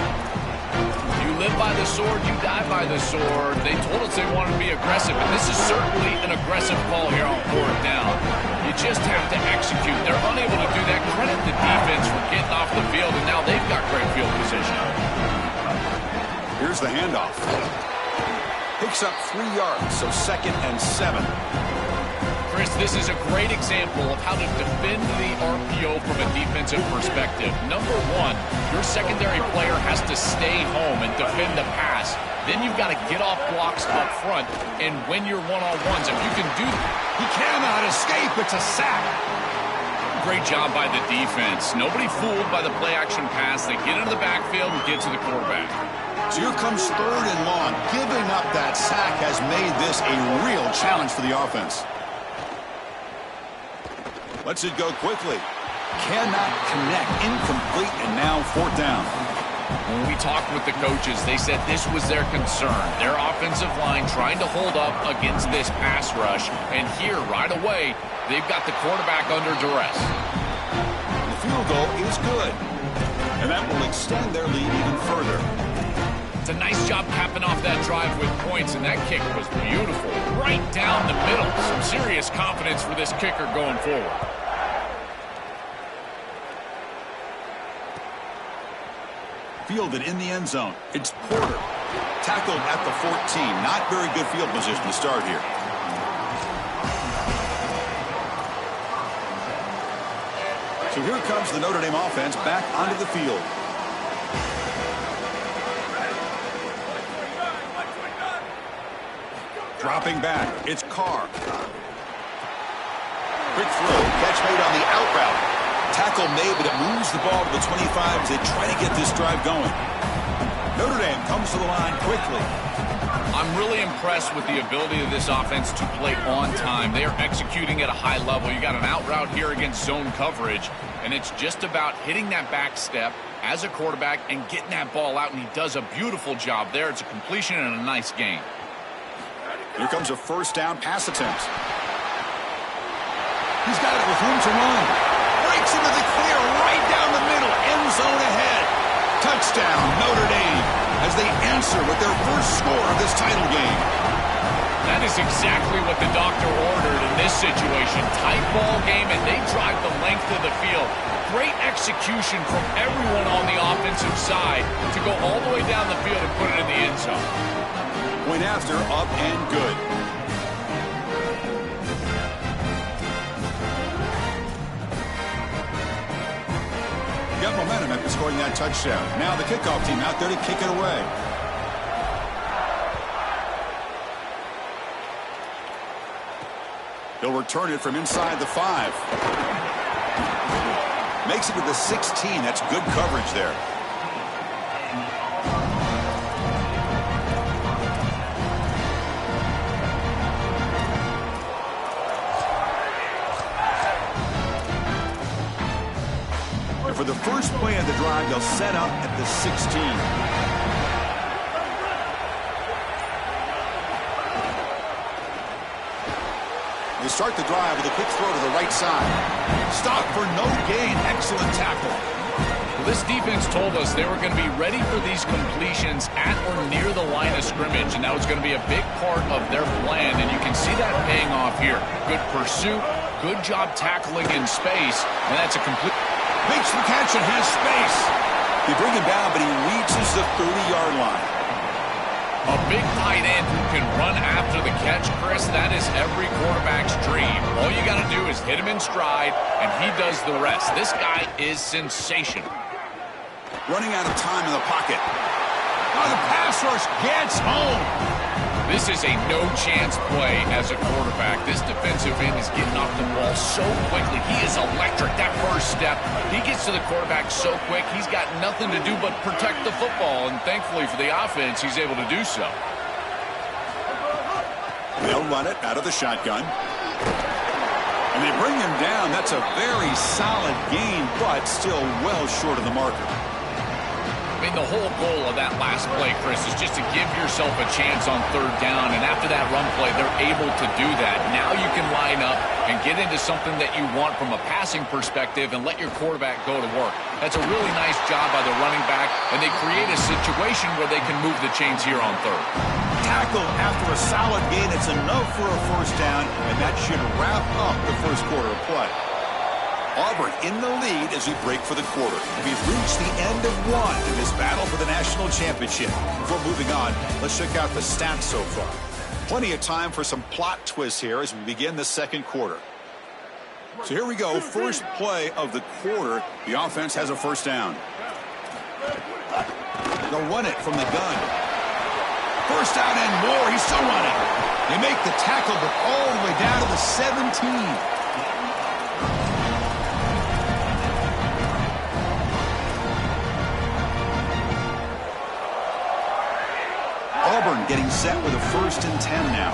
You live by the sword, you die by the sword. They told us they wanted to be aggressive, and this is certainly an aggressive call here on 4th down. You just have to execute. They're unable to do that. Credit the defense for getting off the field, and now they've got great field position. Here's the handoff. Picks up 3 yards, so 2nd and 7. Chris, this is a great example of how to defend the RPO from a defensive perspective. Number 1, your secondary player has to stay home and defend the pass. Then you've got to get off blocks up front and win your one-on-ones. If you can do that, he cannot escape. It's a sack. Great job by the defense. Nobody fooled by the play-action pass. They get into the backfield and get to the quarterback. So here comes 3rd and long. Giving up that sack has made this a real challenge for the offense. Lets it go quickly. Cannot connect. Incomplete, and now 4th down. When we talked with the coaches, they said this was their concern. Their offensive line trying to hold up against this pass rush. And here, right away, they've got the quarterback under duress. The field goal is good. And that will extend their lead even further. It's a nice job capping off that drive with points, and that kick was beautiful. Right down the middle. Some serious confidence for this kicker going forward. Fielded in the end zone. It's Porter. Tackled at the 14. Not very good field position to start here. So here comes the Notre Dame offense back onto the field. Dropping back, it's Carr. Quick throw, catch made on the out route. Tackle made, but it moves the ball to the 25 as they try to get this drive going. Notre Dame comes to the line quickly. I'm really impressed with the ability of this offense to play on time. They are executing at a high level. You got an out route here against zone coverage, and it's just about hitting that back step as a quarterback and getting that ball out, and he does a beautiful job there. It's a completion and a nice game. Here comes a 1st down pass attempt. He's got it with room to run. Breaks into the clear right down the middle. End zone ahead. Touchdown, Notre Dame, as they answer with their first score of this title game. That is exactly what the doctor ordered in this situation. Tight ball game, and they drive the length of the field. Great execution from everyone on the offensive side to go all the way down the field and put it in the end zone. Point after, up and good. Got momentum after scoring that touchdown. Now the kickoff team out there to kick it away. He'll return it from inside the 5. Makes it to the 16. That's good coverage there. For the first play of the drive, they'll set up at the 16. They start the drive with a quick throw to the right side. Stop for no gain. Excellent tackle. Well, this defense told us they were going to be ready for these completions at or near the line of scrimmage, and that was going to be a big part of their plan, and you can see that paying off here. Good pursuit, good job tackling in space, and that's a complete... Makes the catch and has space. They bring him down, but he reaches the 30-yard line. A big tight end who can run after the catch, Chris, that is every quarterback's dream. All you got to do is hit him in stride, and he does the rest. This guy is sensational. Running out of time in the pocket. Oh, the pass rush gets home. This is a no-chance play as a quarterback. This defensive end is getting off the ball so quickly. He is electric. That first step, he gets to the quarterback so quick, he's got nothing to do but protect the football, and thankfully for the offense, he's able to do so. They'll run it out of the shotgun. And they bring him down. That's a very solid gain, but still well short of the marker. I mean, the whole goal of that last play, Chris, is just to give yourself a chance on third down. And after that run play, they're able to do that. Now you can line up and get into something that you want from a passing perspective and let your quarterback go to work. That's a really nice job by the running back, and they create a situation where they can move the chains here on third. Tackle after a solid gain. It's enough for a first down, and that should wrap up the first quarter of play. Auburn in the lead as we break for the quarter. We've reached the end of one in this battle for the national championship. Before moving on, let's check out the stats so far. Plenty of time for some plot twists here as we begin the second quarter. So here we go. First play of the quarter. The offense has a first down. They'll run it from the gun. First down and more. He's still running. They make the tackle, but all the way down to the 17. Auburn getting set with a 1st and 10 now.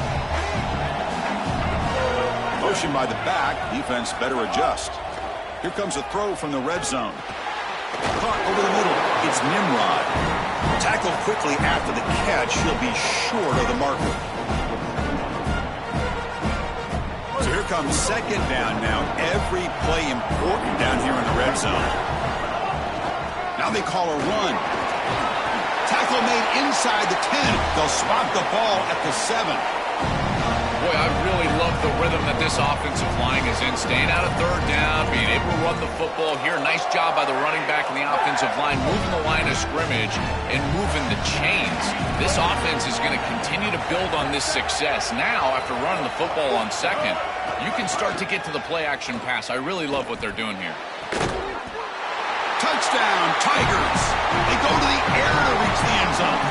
Motion by the back. Defense better adjust. Here comes a throw from the red zone. Caught over the middle. It's Nimrod. Tackled quickly after the catch. He'll be short of the marker. So here comes second down now. Every play important down here in the red zone. Now they call a run. Tackle made inside the 10. They'll spot the ball at the 7. Boy, I really love the rhythm that this offensive line is in. Staying out of third down, being able to run the football here. Nice job by the running back and the offensive line, moving the line of scrimmage and moving the chains. This offense is going to continue to build on this success. Now, after running the football on second, you can start to get to the play-action pass. I really love what they're doing here. Touchdown, Tigers. They go to the air to reach the end zone.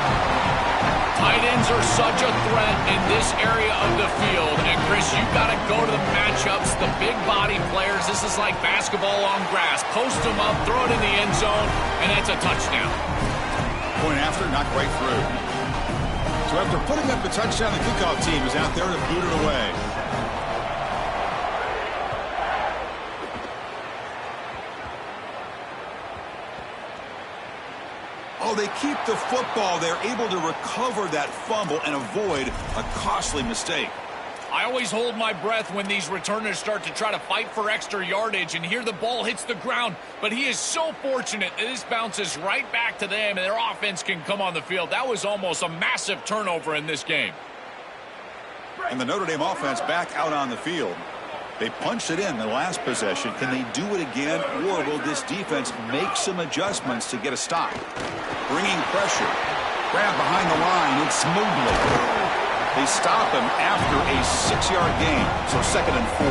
Tight ends are such a threat in this area of the field. And, Chris, you've got to go to the matchups, the big body players. This is like basketball on grass. Post them up, throw it in the end zone, and that's a touchdown. Point after, not quite through. So after putting up the touchdown, the kickoff team is out there to boot it away. Oh, they keep the football. They're able to recover that fumble and avoid a costly mistake. I always hold my breath when these returners start to try to fight for extra yardage, and here the ball hits the ground. But he is so fortunate that this bounces right back to them, and their offense can come on the field. That was almost a massive turnover in this game. And the Notre Dame offense back out on the field. They punched it in the last possession. Can they do it again, or will this defense make some adjustments to get a stop? Bringing pressure. Grab behind the line and smoothly. They stop him after a 6-yard gain, so 2nd and 4.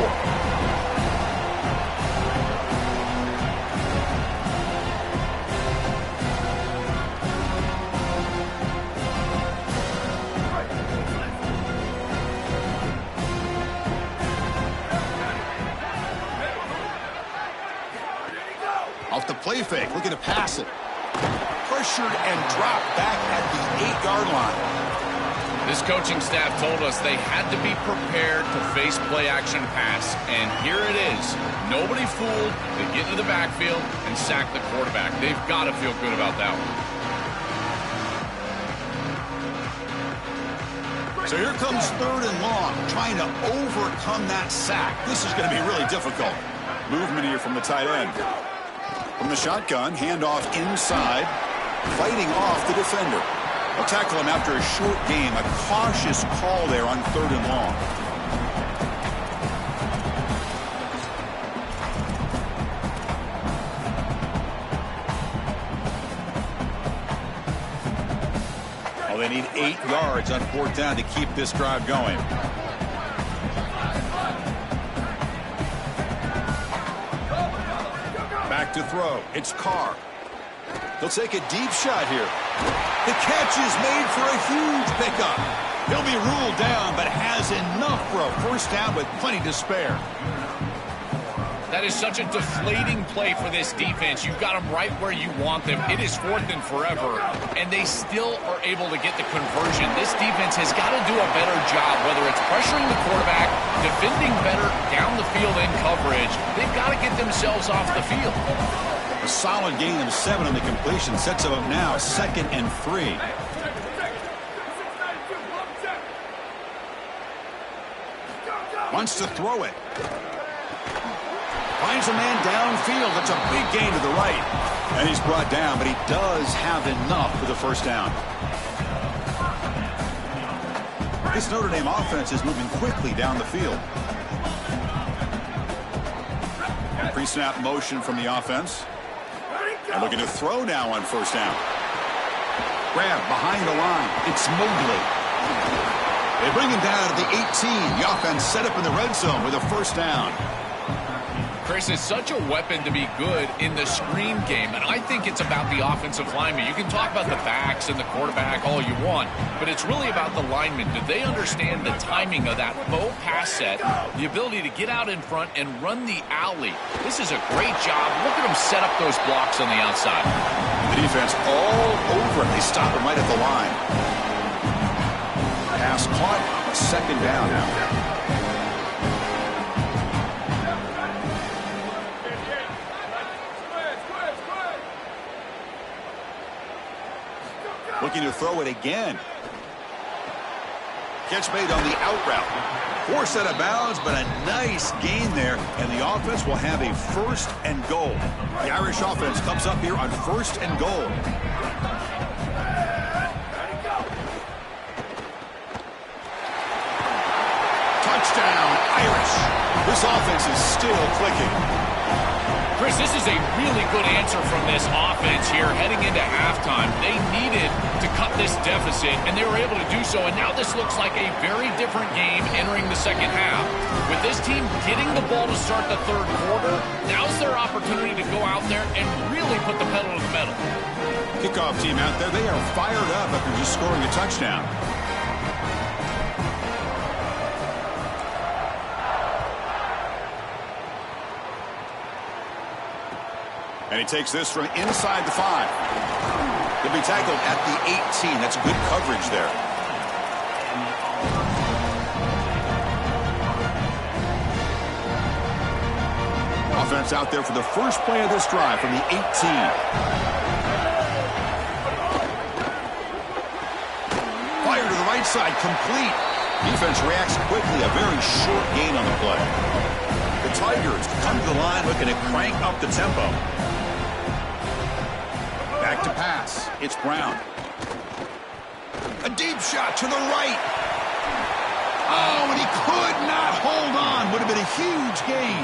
Off the play fake, looking to pass it. Pressured and dropped back at the 8-yard line. This coaching staff told us they had to be prepared to face play-action pass, and here it is. Nobody fooled. They get into the backfield and sack the quarterback. They've got to feel good about that one. So here comes 3rd and long, trying to overcome that sack. This is going to be really difficult. Movement here from the tight end. From the shotgun, handoff inside, fighting off the defender. They'll tackle him after a short game. A cautious call there on 3rd and long. Oh, they need 8 yards on 4th down to keep this drive going. Back to throw. It's Carr. He'll take a deep shot here. The catch is made for a huge pickup. He'll be ruled down, but has enough for a first down with plenty to spare. That is such a deflating play for this defense. You've got them right where you want them. It is 4th and forever, and they still are able to get the conversion. This defense has got to do a better job, whether it's pressuring the quarterback, defending better down the field in coverage. They've got to get themselves off the field. A solid gain of 7 on the completion sets them up now 2nd and 3. Wants to throw it. Finds a man downfield. That's a big gain to the right. And he's brought down, but he does have enough for the first down. This Notre Dame offense is moving quickly down the field. Pre-snap motion from the offense. And looking to throw now on first down. Grab behind the line. It's Mobley. They bring him down to the 18. The offense set up in the red zone with a first down. Chris, is such a weapon to be good in the screen game, and I think it's about the offensive linemen. You can talk about the backs and the quarterback all you want, but it's really about the linemen. Do they understand the timing of that faux pass set, the ability to get out in front and run the alley? This is a great job. Look at them set up those blocks on the outside. The defense all over him. They stop him right at the line. Pass caught. 2nd down now. Looking to throw it again. Catch made on the out route. Forced out of bounds, but a nice gain there, and the offense will have a 1st and goal. The Irish offense comes up here on 1st and goal. Touchdown, Irish. This offense is still clicking. Chris, this is a really good answer from this offense here heading into halftime. They needed to cut this deficit, and they were able to do so, and now this looks like a very different game entering the second half. With this team getting the ball to start the 3rd quarter, now's their opportunity to go out there and really put the pedal to the metal. Kickoff team out there, they are fired up after just scoring a touchdown. And he takes this from inside the 5. He'll be tackled at the 18. That's good coverage there. Offense out there for the first play of this drive from the 18. Fire to the right side, complete. Defense reacts quickly, a very short gain on the play. The Tigers come to the line looking to crank up the tempo. Back to pass. It's Brown. A deep shot to the right. Oh, and he could not hold on. Would have been a huge gain.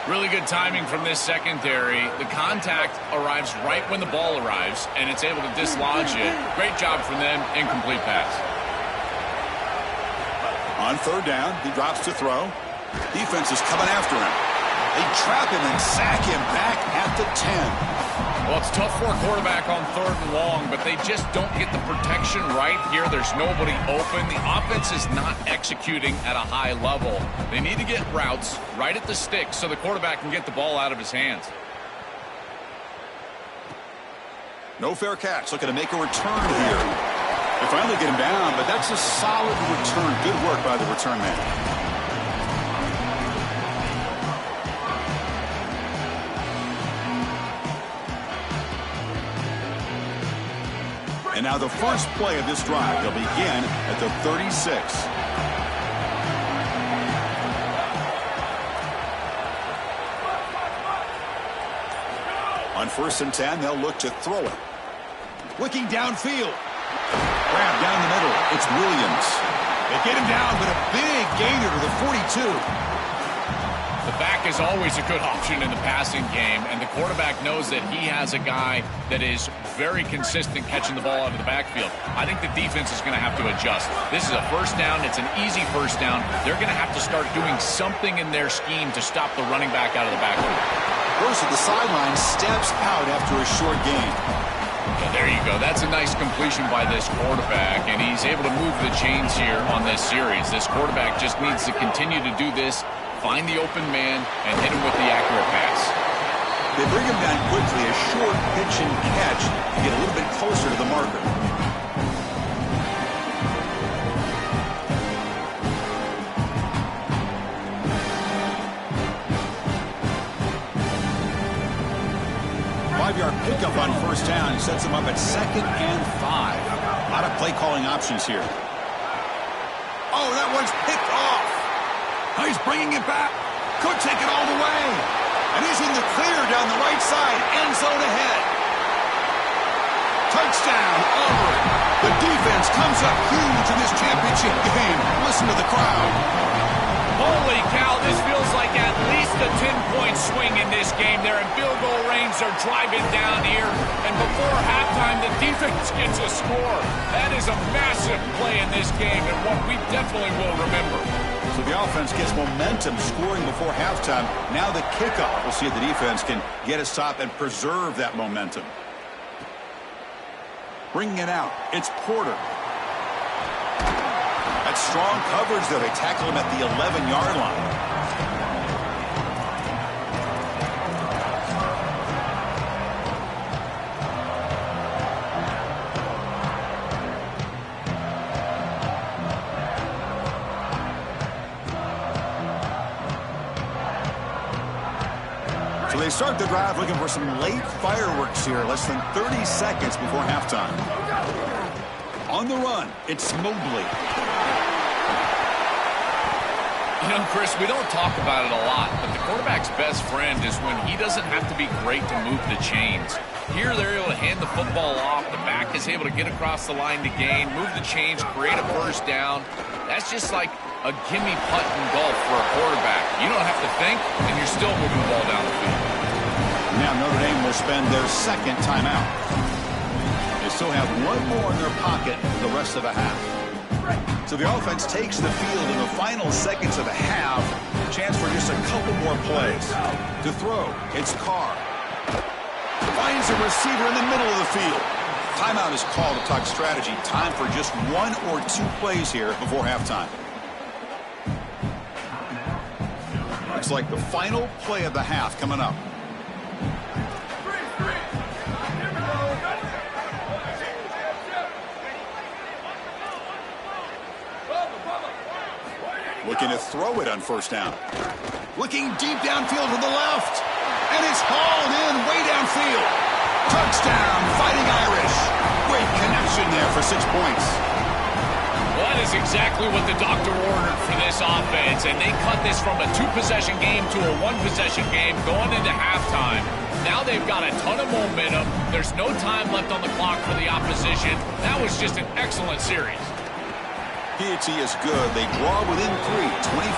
Really good timing from this secondary. The contact arrives right when the ball arrives, and it's able to dislodge it. Great job from them. Incomplete pass. On 3rd down, he drops to throw. Defense is coming after him. They trap him and sack him back at the 10. Well, it's tough for a quarterback on 3rd and long, but they just don't get the protection right here. There's nobody open. The offense is not executing at a high level. They need to get routes right at the stick so the quarterback can get the ball out of his hands. No fair catch. Looking to make a return here. They finally get him down, but that's a solid return. Good work by the return man. And now the first play of this drive. They'll begin at the 36. On 1st and 10, they'll look to throw it. Looking downfield. Grab down the middle. It's Williams. They get him down, but a big gainer to the 42. The back is always a good option in the passing game, and the quarterback knows that he has a guy that is very consistent catching the ball out of the backfield. I think the defense is going to have to adjust. This is a first down. It's an easy first down. They're going to have to start doing something in their scheme to stop the running back out of the backfield. Goes to the sideline, steps out after a short gain. Yeah, there you go. That's a nice completion by this quarterback, and he's able to move the chains here on this series. This quarterback just needs to continue to do this, find the open man, and hit him with the accurate pass. They bring him down quickly, a short pitch and catch to get a little bit closer to the marker. 5-yard pickup on first down sets him up at 2nd and 5. A lot of play calling options here. Oh, that one's picked off. Oh, he's bringing it back. Could take it all the way. And he's in the clear down the right side. End zone ahead. Touchdown, Auburn. The defense comes up huge in this championship game. Listen to the crowd. Holy cow, this feels like at least a 10-point swing in this game. They're in field goal range. They're driving down here. And before halftime, the defense gets a score. That is a massive play in this game and one we definitely will remember. So the offense gets momentum scoring before halftime. Now the kickoff. We'll see if the defense can get a stop and preserve that momentum. Bringing it out, it's Porter. That's strong coverage, though. They tackle him at the 11-yard line. So they start the drive looking for some late fireworks here, less than 30 seconds before halftime. On the run, it's Mobley. You know, Chris, we don't talk about it a lot, but the quarterback's best friend is when he doesn't have to be great to move the chains. Here they're able to hand the football off. The back is able to get across the line to gain, move the chains, create a first down. That's just like a gimme putt in golf for a quarterback. You don't have to think, and you're still moving the ball down the field. Now Notre Dame will spend their second timeout. They still have one more in their pocket for the rest of the half. So the offense takes the field in the final seconds of the half. Chance for just a couple more plays. To throw, it's Carr. Finds a receiver in the middle of the field. Timeout is called to talk strategy. Time for just 1 or 2 plays here before halftime. Looks like the final play of the half coming up. Looking to throw it on first down. Looking deep downfield to the left. And it's hauled in way downfield. Touchdown, Fighting Irish. Great connection there for 6 points. Well, that is exactly what the doctor ordered for this offense. And they cut this from a 2-possession game to a 1-possession game going into halftime. Now they've got a ton of momentum. There's no time left on the clock for the opposition. That was just an excellent series. Piety is good. They draw within 3,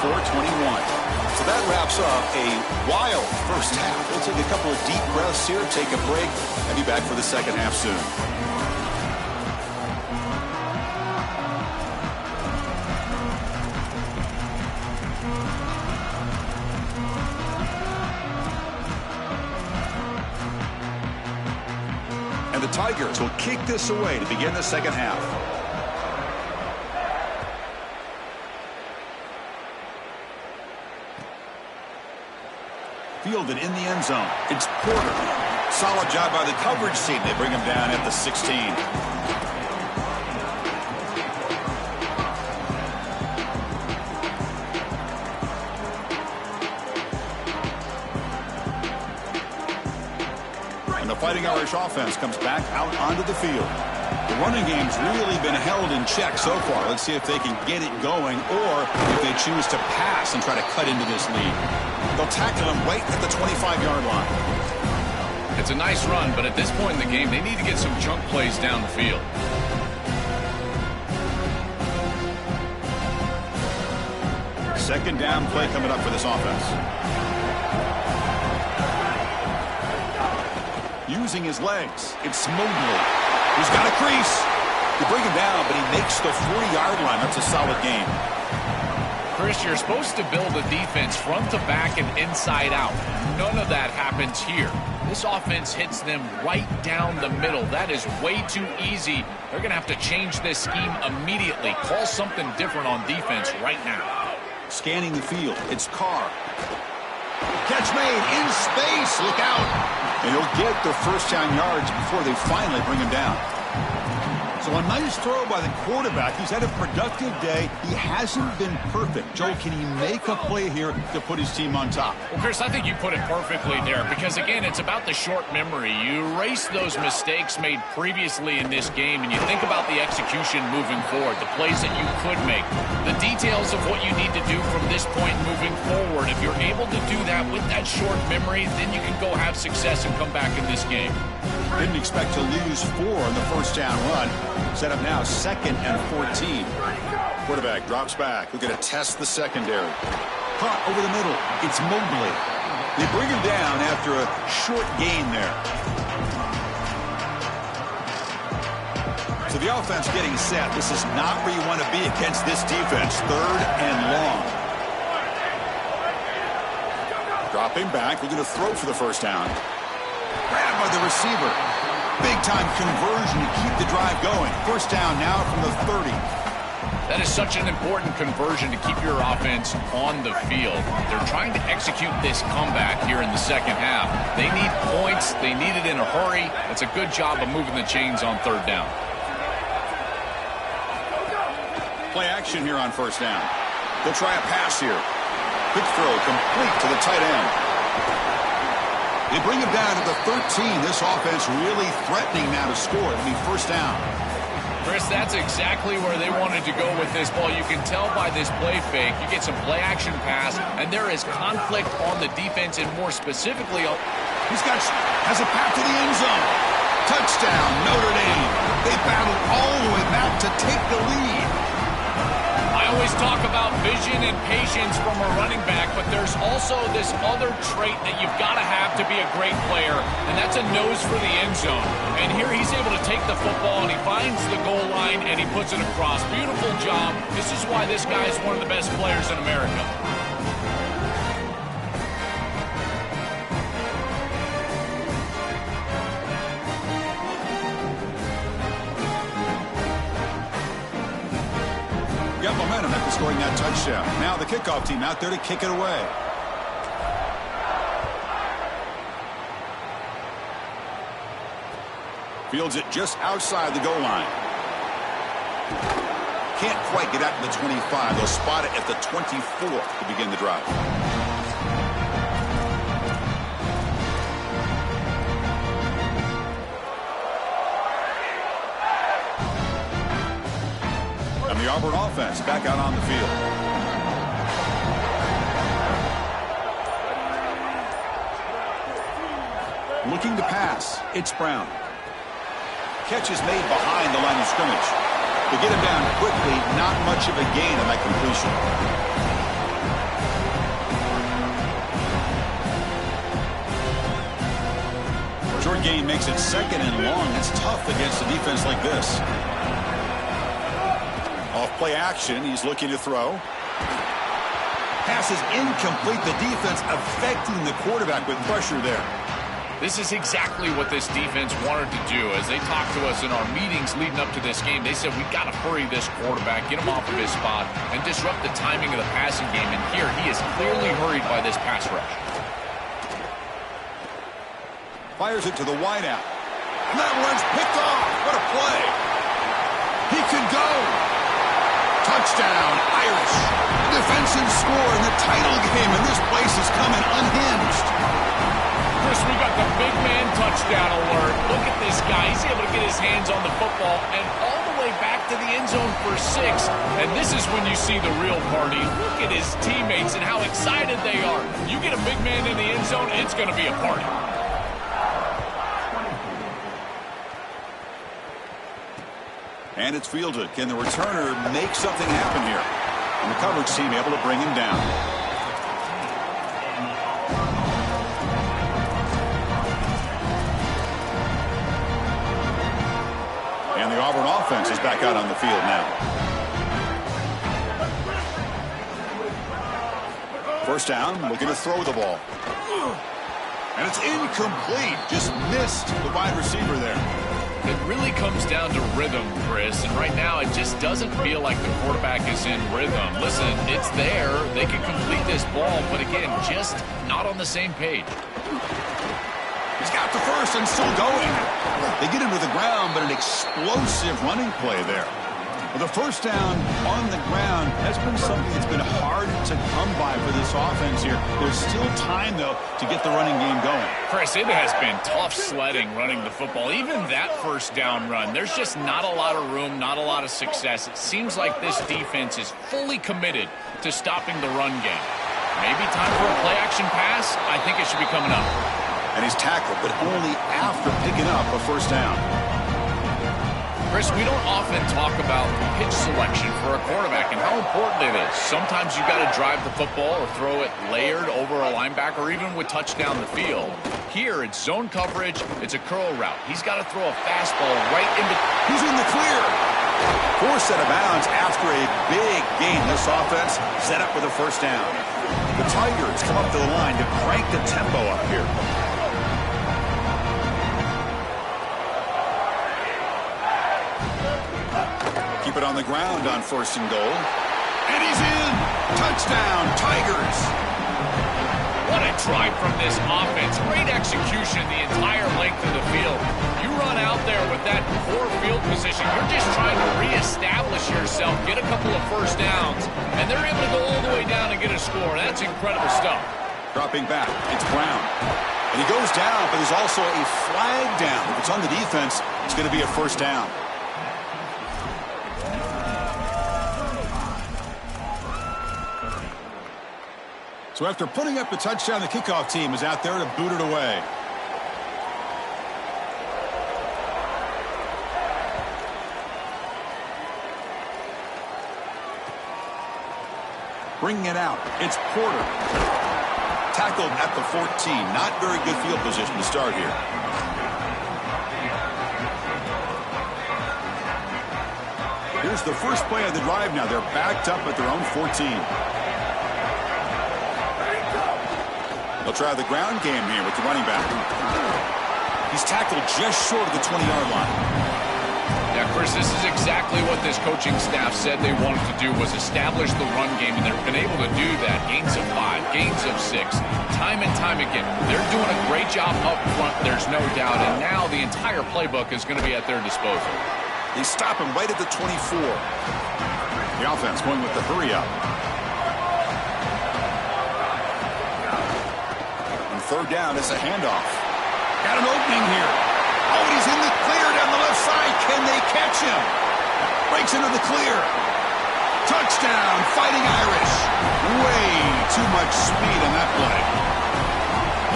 24-21. So that wraps up a wild first half. We'll take a couple of deep breaths here, take a break, and be back for the second half soon. And the Tigers will kick this away to begin the second half. Fielded in the end zone. It's Porter. Solid job by the coverage team. They bring him down at the 16. And the Fighting Irish offense comes back out onto the field. The running game's really been held in check so far. Let's see if they can get it going or if they choose to pass and try to cut into this lead. They'll tackle him right at the 25-yard line. It's a nice run, but at this point in the game, they need to get some chunk plays down the field. Second down play coming up for this offense. Using his legs, it's Mobley. He's got a crease. You bring him down, but he makes the 40-yard line. That's a solid game. Chris, you're supposed to build a defense front to back and inside out. None of that happens here. This offense hits them right down the middle. That is way too easy. They're going to have to change this scheme immediately. Call something different on defense right now. Scanning the field. It's Carr. Catch made in space. Look out. And he'll get the first down yards before they finally bring him down. So a nice throw by the quarterback. He's had a productive day. He hasn't been perfect. Joel, can he make a play here to put his team on top? Well, Chris, I think you put it perfectly there because, again, it's about the short memory. You erase those mistakes made previously in this game, and you think about the execution moving forward, the plays that you could make, the details of what you need to do from this point moving forward. If you're able to do that with that short memory, then you can go have success and come back in this game. Didn't expect to lose 4 on the first down run. Set up now 2nd and 14. Quarterback drops back. We're going to test the secondary. Caught over the middle. It's Mobley. They bring him down after a short gain there. So the offense getting set. This is not where you want to be against this defense. 3rd and long. Dropping back. We're going to throw for the first down. Grabbed by the receiver. Big-time conversion to keep the drive going. First down now from the 30. That is such an important conversion to keep your offense on the field. They're trying to execute this comeback here in the second half. They need points. They need it in a hurry. It's a good job of moving the chains on 3rd down. Play action here on first down. They'll try a pass here. Quick throw complete to the tight end. They bring him down to the 13. This offense really threatening now to score. It'll be first down. Chris, that's exactly where they wanted to go with this ball. You can tell by this play fake. You get some play action pass, and there is conflict on the defense, and more specifically, has a path to the end zone. Touchdown, Notre Dame. They battled all the way back to take the lead. I always talk about vision and patience from a running back, but there's also this other trait that you've got to have to be a great player, and that's a nose for the end zone. And here he's able to take the football, and he finds the goal line, and he puts it across. Beautiful job. This is why this guy is one of the best players in America. Got momentum after scoring that touchdown. Now the kickoff team out there to kick it away. Fields it just outside the goal line. Can't quite get out to the 25. They'll spot it at the 24 to begin the drive. And the Auburn offense back out on the field. Looking to pass. It's Brown. Catch is made behind the line of scrimmage. To get him down quickly, not much of a gain on that completion. Short gain makes it 2nd and long. It's tough against a defense like this. Off play action, he's looking to throw. Pass is incomplete. The defense affecting the quarterback with pressure there. This is exactly what this defense wanted to do. As they talked to us in our meetings leading up to this game, they said, we've got to hurry this quarterback, get him off of his spot, and disrupt the timing of the passing game. And here, he is clearly hurried by this pass rush. Fires it to the wideout. And that one's picked off. What a play. He can go. Touchdown, Irish. Defensive score in the title game, and this place is coming unhinged. Chris, we got the big man touchdown alert. Look at this guy. He's able to get his hands on the football and all the way back to the end zone for 6. And this is when you see the real party. Look at his teammates and how excited they are. You get a big man in the end zone, it's going to be a party. And it's fielded. Can the returner make something happen here? And the coverage team able to bring him down. And the Auburn offense is back out on the field now. First down, looking to throw the ball. And it's incomplete. Just missed the wide receiver there. It really comes down to rhythm, Chris, and right now it just doesn't feel like the quarterback is in rhythm. Listen, it's there. They can complete this ball, but again, just not on the same page. He's got the first and still going. They get him to the ground, but an explosive running play there. Well, the first down on the ground has been something that's been hard to come by for this offense here. There's still time, though, to get the running game going. Chris, it has been tough sledding running the football. Even that first down run, there's just not a lot of room, not a lot of success. It seems like this defense is fully committed to stopping the run game. Maybe time for a play-action pass? I think it should be coming up. And he's tackled, but only after picking up a first down. Chris, we don't often talk about pitch selection for a quarterback and how important it is. Sometimes you got to drive the football or throw it layered over a linebacker, or even with touchdown the field. Here, it's zone coverage. It's a curl route. He's got to throw a fastball right into... He's in the clear. Forced out of bounds after a big gain. This offense set up with a first down. The Tigers come up to the line to crank the tempo up here. Keep it on the ground on first and goal. And he's in. Touchdown, Tigers. What a drive from this offense. Great execution the entire length of the field. You run out there with that poor field position. You're just trying to reestablish yourself, get a couple of first downs, and they're able to go all the way down and get a score. That's incredible stuff. Dropping back, it's Brown. And he goes down, but there's also a flag down. If it's on the defense, it's going to be a first down. So after putting up a touchdown, the kickoff team is out there to boot it away. Bringing it out, it's Porter. Tackled at the 14. Not very good field position to start here. Here's the first play of the drive now. They're backed up at their own 14. They'll try the ground game here with the running back. He's tackled just short of the 20-yard line. Yeah, Chris, this is exactly what this coaching staff said they wanted to do, was establish the run game, and they've been able to do that. Gains of 5, gains of 6, time and time again. They're doing a great job up front, there's no doubt, and now the entire playbook is going to be at their disposal. They stop him right at the 24. The offense going with the hurry-up. Third down, it's a handoff. Got an opening here. Oh, and he's in the clear down the left side. Can they catch him? Breaks into the clear. Touchdown, Fighting Irish. Way too much speed on that play.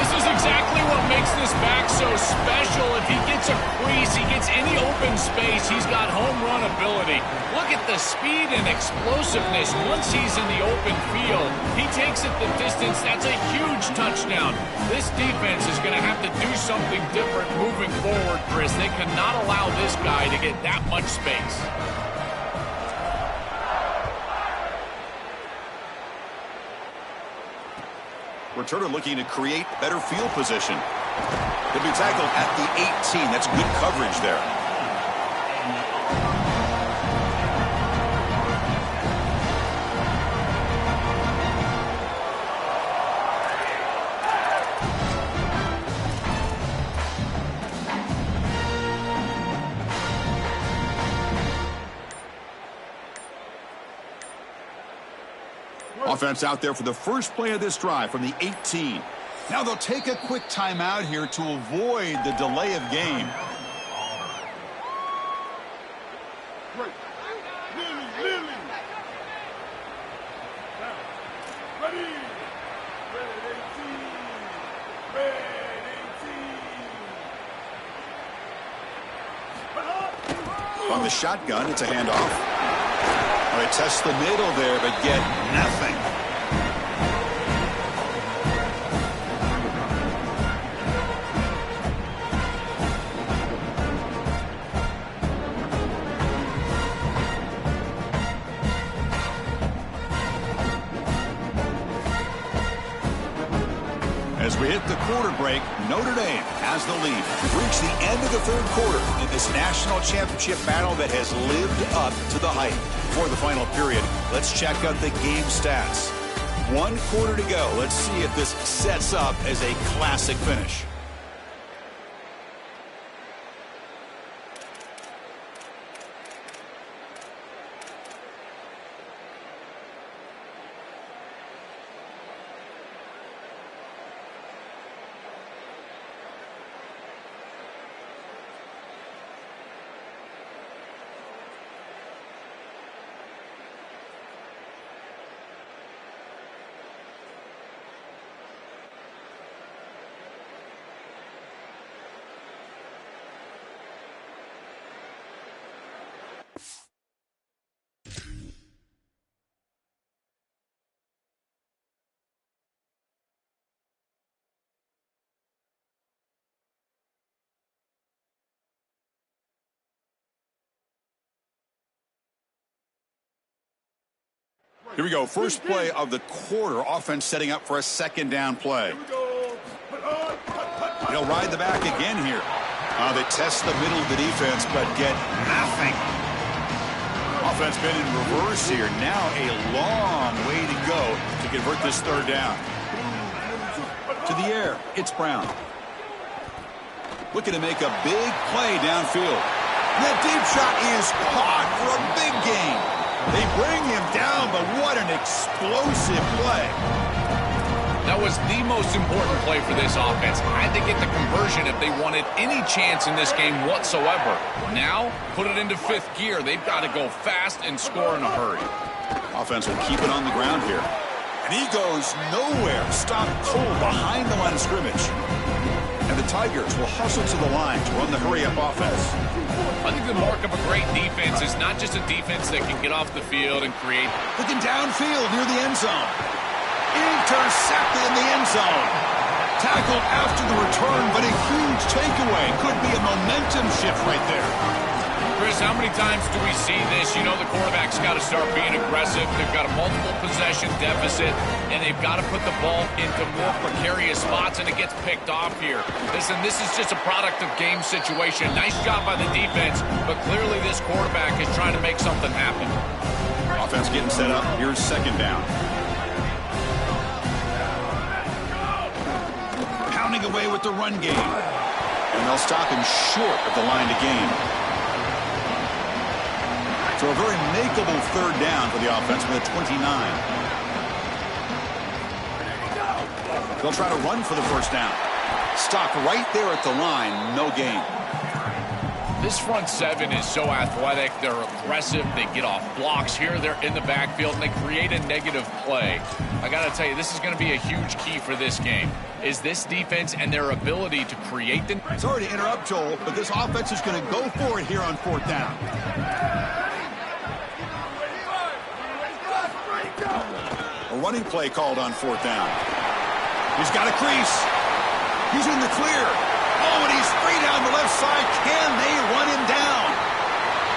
This is exactly what makes this back so special. If he gets a crease, he gets any open space, he's got home run ability. Look at the speed and explosiveness once he's in the open field. He takes it the distance. That's a huge touchdown. This defense is going to have to do something different moving forward, Chris. They cannot allow this guy to get that much space. Returner looking to create better field position. He'll be tackled at the 18. That's good coverage there. Offense out there for the first play of this drive from the 18. Now they'll take a quick timeout here to avoid the delay of game. On the shotgun, it's a handoff. They test the middle there, but get nothing. the quarter break, Notre Dame has the lead. We've reached the end of the third quarter in this national championship battle that has lived up to the hype. For the final period, let's check out the game stats. 1 quarter to go. Let's see if this sets up as a classic finish. Here we go. First play of the quarter. Offense setting up for a second down play. They'll ride the back again here. They test the middle of the defense, but get nothing. Offense been in reverse here. Now a long way to go to convert this third down. To the air. It's Brown. Looking to make a big play downfield. That deep shot is caught for a big gain. They bring him down, but what an explosive play. That was the most important play for this offense. Had to get the conversion if they wanted any chance in this game whatsoever. Now, put it into fifth gear. They've got to go fast and score in a hurry. Offense will keep it on the ground here. And he goes nowhere. Stopped cold behind the line of scrimmage. And the Tigers will hustle to the line to run the hurry-up offense. I think the mark of a great defense is not just a defense that can get off the field and create. Looking downfield near the end zone. Intercepted in the end zone. Tackled after the return, but a huge takeaway. Could be a momentum shift right there. Chris, how many times do we see this? You know the quarterback's got to start being aggressive. They've got a multiple possession deficit, and they've got to put the ball into more precarious spots, and it gets picked off here. Listen, this is just a product of game situation. Nice job by the defense, but clearly this quarterback is trying to make something happen. Offense getting set up. Here's second down. Pounding away with the run game. And they'll stop him short of the line to gain. So a very makeable third down for the offense with a 29. They'll try to run for the first down. Stop right there at the line. No gain. This front seven is so athletic. They're aggressive. They get off blocks here. They're in the backfield, and they create a negative play. I got to tell you, this is going to be a huge key for this game, is this defense and their ability to create the... Sorry to interrupt, Joel, but this offense is going to go for it here on fourth down. A running play called on fourth down. He's got a crease. He's in the clear. Oh, and he's free down the left side. Can they run him down?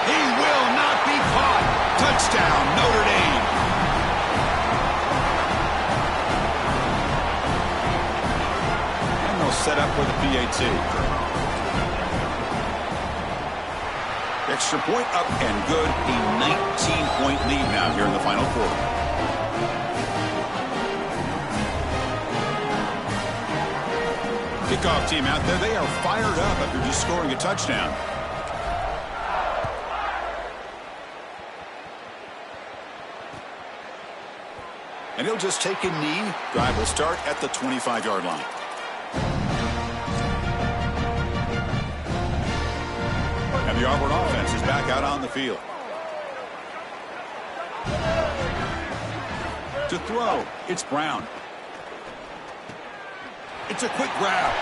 He will not be caught. Touchdown, Notre Dame. And they'll set up for the PAT. Extra point up and good. A 19-point lead now here in the final quarter. Kickoff team out there. They are fired up after just scoring a touchdown. And he'll just take a knee. Drive will start at the 25-yard line. And the Auburn offense is back out on the field. To throw, it's Brown. It's a quick grab.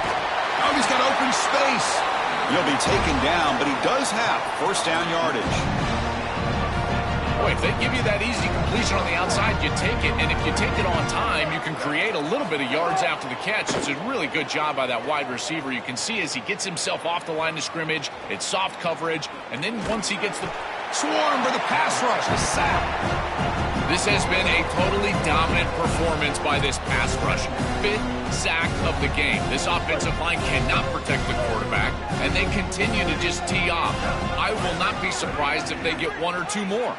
Oh, he's got open space. He'll be taken down, but he does have first down yardage. Boy, if they give you that easy completion on the outside, you take it. And if you take it on time, you can create a little bit of yards after the catch. It's a really good job by that wide receiver. You can see as he gets himself off the line of scrimmage, it's soft coverage. And then once he gets the swarm for the pass rush, the sack. This has been a totally dominant performance by this pass rush. 5th sack of the game. This offensive line cannot protect the quarterback, and they continue to just tee off. I will not be surprised if they get 1 or 2 more.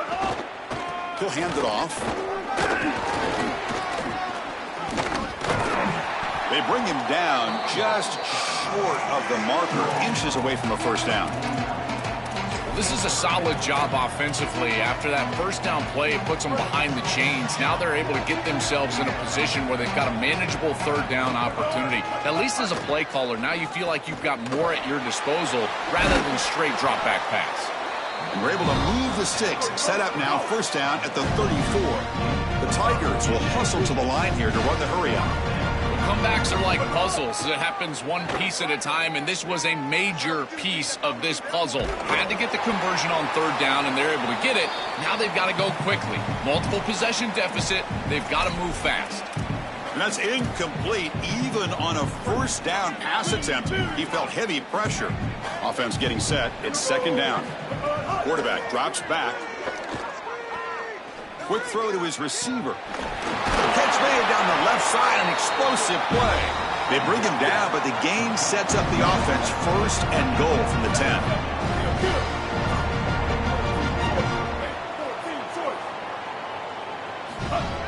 He'll hand it off. They bring him down just short of the marker, inches away from a first down. This is a solid job offensively. After that first down play, it puts them behind the chains. Now they're able to get themselves in a position where they've got a manageable 3rd down opportunity. At least as a play caller, now you feel like you've got more at your disposal rather than straight drop back pass. And we're able to move the sticks. Set up now, first down at the 34. The Tigers will hustle to the line here to run the hurry out. Comebacks are like puzzles. It happens one piece at a time, and this was a major piece of this puzzle. Had to get the conversion on 3rd down, and they're able to get it. Now they've got to go quickly. Multiple possession deficit. They've got to move fast. And that's incomplete. Even on a first down pass attempt, he felt heavy pressure. Offense getting set. It's 2nd down. Quarterback drops back. Quick throw to his receiver. Catch made down the left side, an explosive play. They bring him down, but the gain sets up the offense 1st and goal from the 10.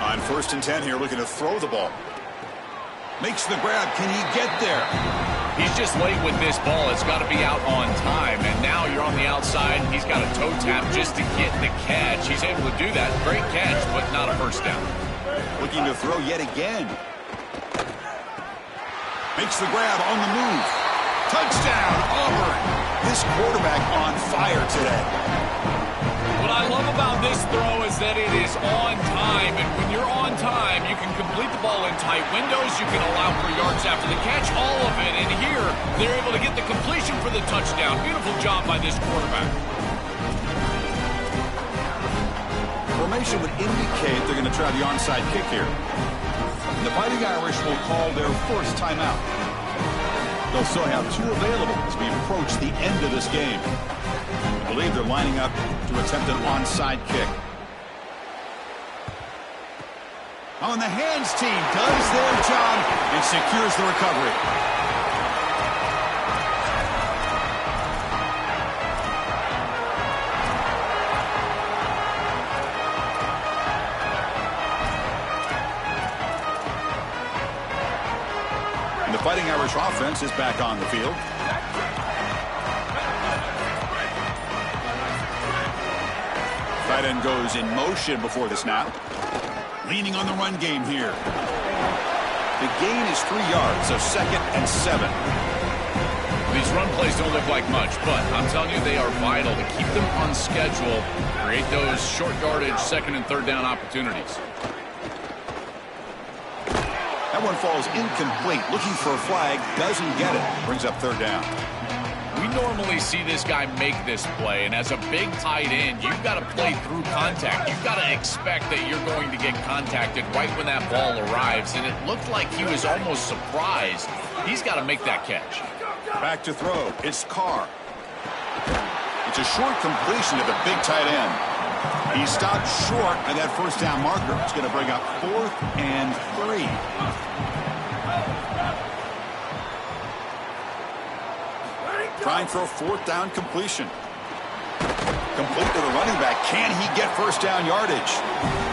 On 1st and 10 here, looking to throw the ball. Makes the grab. Can he get there? He's just late with this ball. It's got to be out on time. And now you're on the outside. He's got a toe tap just to get the catch. He's able to do that. Great catch, but not a first down. Looking to throw yet again. Makes the grab on the move. Touchdown, Auburn. This quarterback on fire today. What I love about this throw is that it is on time. And when you're on time, you can complete the ball in tight windows. You can allow for yards after the catch, all of it. And here, they're able to get the completion for the touchdown. Beautiful job by this quarterback. Formation would indicate they're going to try the onside kick here. And the Fighting Irish will call their first timeout. They'll still have 2 available as we approach the end of this game. I believe they're lining up to attempt an onside kick. On the hands team does their job and secures the recovery. The Fighting Irish offense is back on the field. Tight end goes in motion before the snap. Leaning on the run game here. The gain is 3 yards, so 2nd and 7. These run plays don't look like much, but I'm telling you they are vital to keep them on schedule, create those short yardage 2nd and 3rd down opportunities. That one falls incomplete. Looking for a flag, doesn't get it. Brings up 3rd down. We normally see this guy make this play, and as a big tight end, you've got to play through contact. You've got to expect that you're going to get contacted right when that ball arrives, and it looked like he was almost surprised. He's got to make that catch. Back to throw. It's Carr. It's a short completion to the big tight end. He stopped short of that first down marker. It's going to bring up 4th and 3. Trying for a 4th down completion. Complete to the running back. Can he get first down yardage?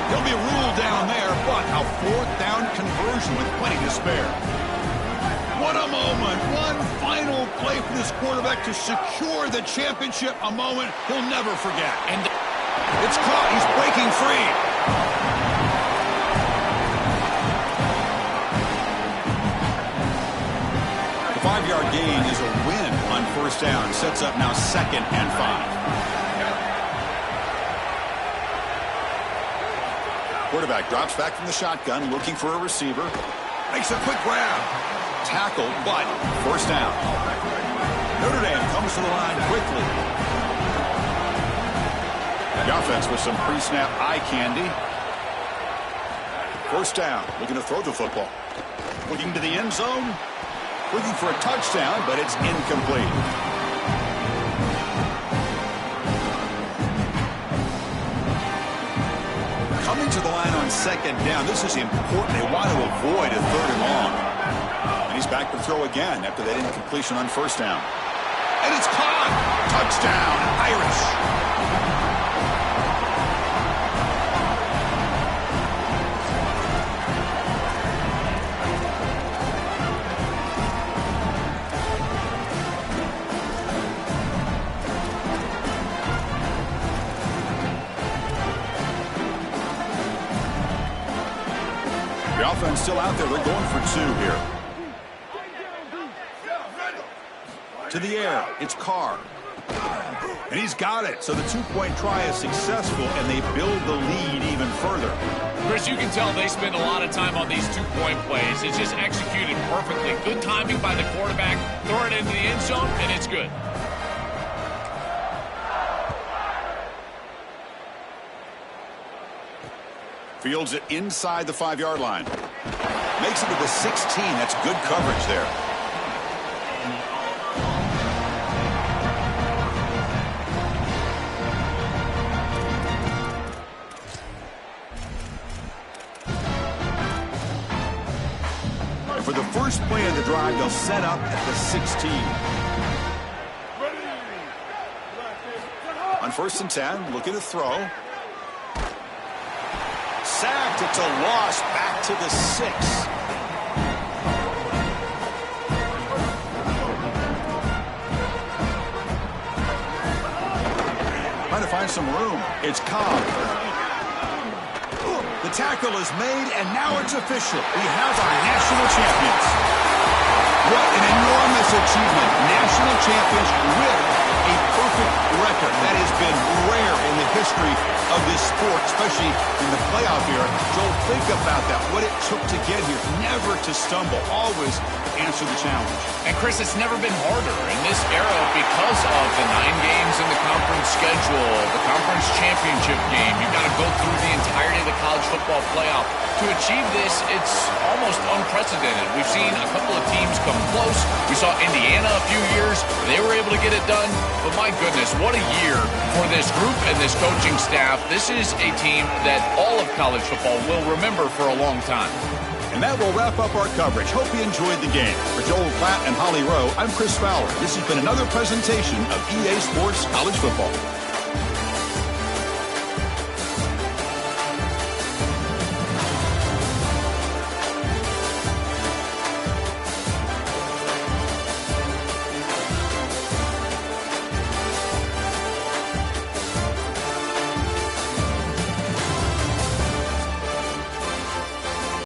He'll be ruled down there, but a 4th down conversion with plenty to spare. What a moment. One final play for this quarterback to secure the championship. A moment he'll never forget. And it's caught. He's breaking free. The 5-yard gain is a win on first down. Sets up now 2nd and 5. Quarterback drops back from the shotgun, looking for a receiver. Makes a quick grab. Tackled, but first down. Notre Dame comes to the line quickly. The offense with some pre-snap eye candy. First down, looking to throw the football. Looking to the end zone. Looking for a touchdown, but it's incomplete. Coming to the line on second down. This is important. They want to avoid a third and long. And he's back to throw again after that incompletion on first down. And it's caught. Touchdown, Irish. The offense still out there. They're going for two here. To the air. It's Carr. And he's got it. So the two-point try is successful, and they build the lead even further. Chris, you can tell they spend a lot of time on these two-point plays. It's just executed perfectly. Good timing by the quarterback. Throw it into the end zone, and it's good. Fields it inside the 5-yard line. Makes it to the 16. That's good coverage there. And for the first play of the drive, they'll set up at the 16. On 1st and 10, looking to throw. Sacked. It's a loss back to the 6. Trying to find some room. It's Cobb. The tackle is made, and now it's official. We have our national champions. What an enormous achievement. National champions with a perfect record. That has been rare in the history of this sport, especially in the playoff era. Joel, think about that. What it took to get here. Never to stumble. Always answer the challenge. And Chris, it's never been harder in this era because of the 9 games in the conference schedule, the conference championship game. You've got to go through the entirety of the college football playoff. To achieve this, it's almost unprecedented. We've seen a couple of teams come close. We saw Indiana a few years. They were able to get it done. But my goodness, what a year for this group and this coaching staff. This is a team that all of college football will remember for a long time. And that will wrap up our coverage. Hope you enjoyed the game. For Joel Platt and Holly Rowe, I'm Chris Fowler. This has been another presentation of EA Sports College Football.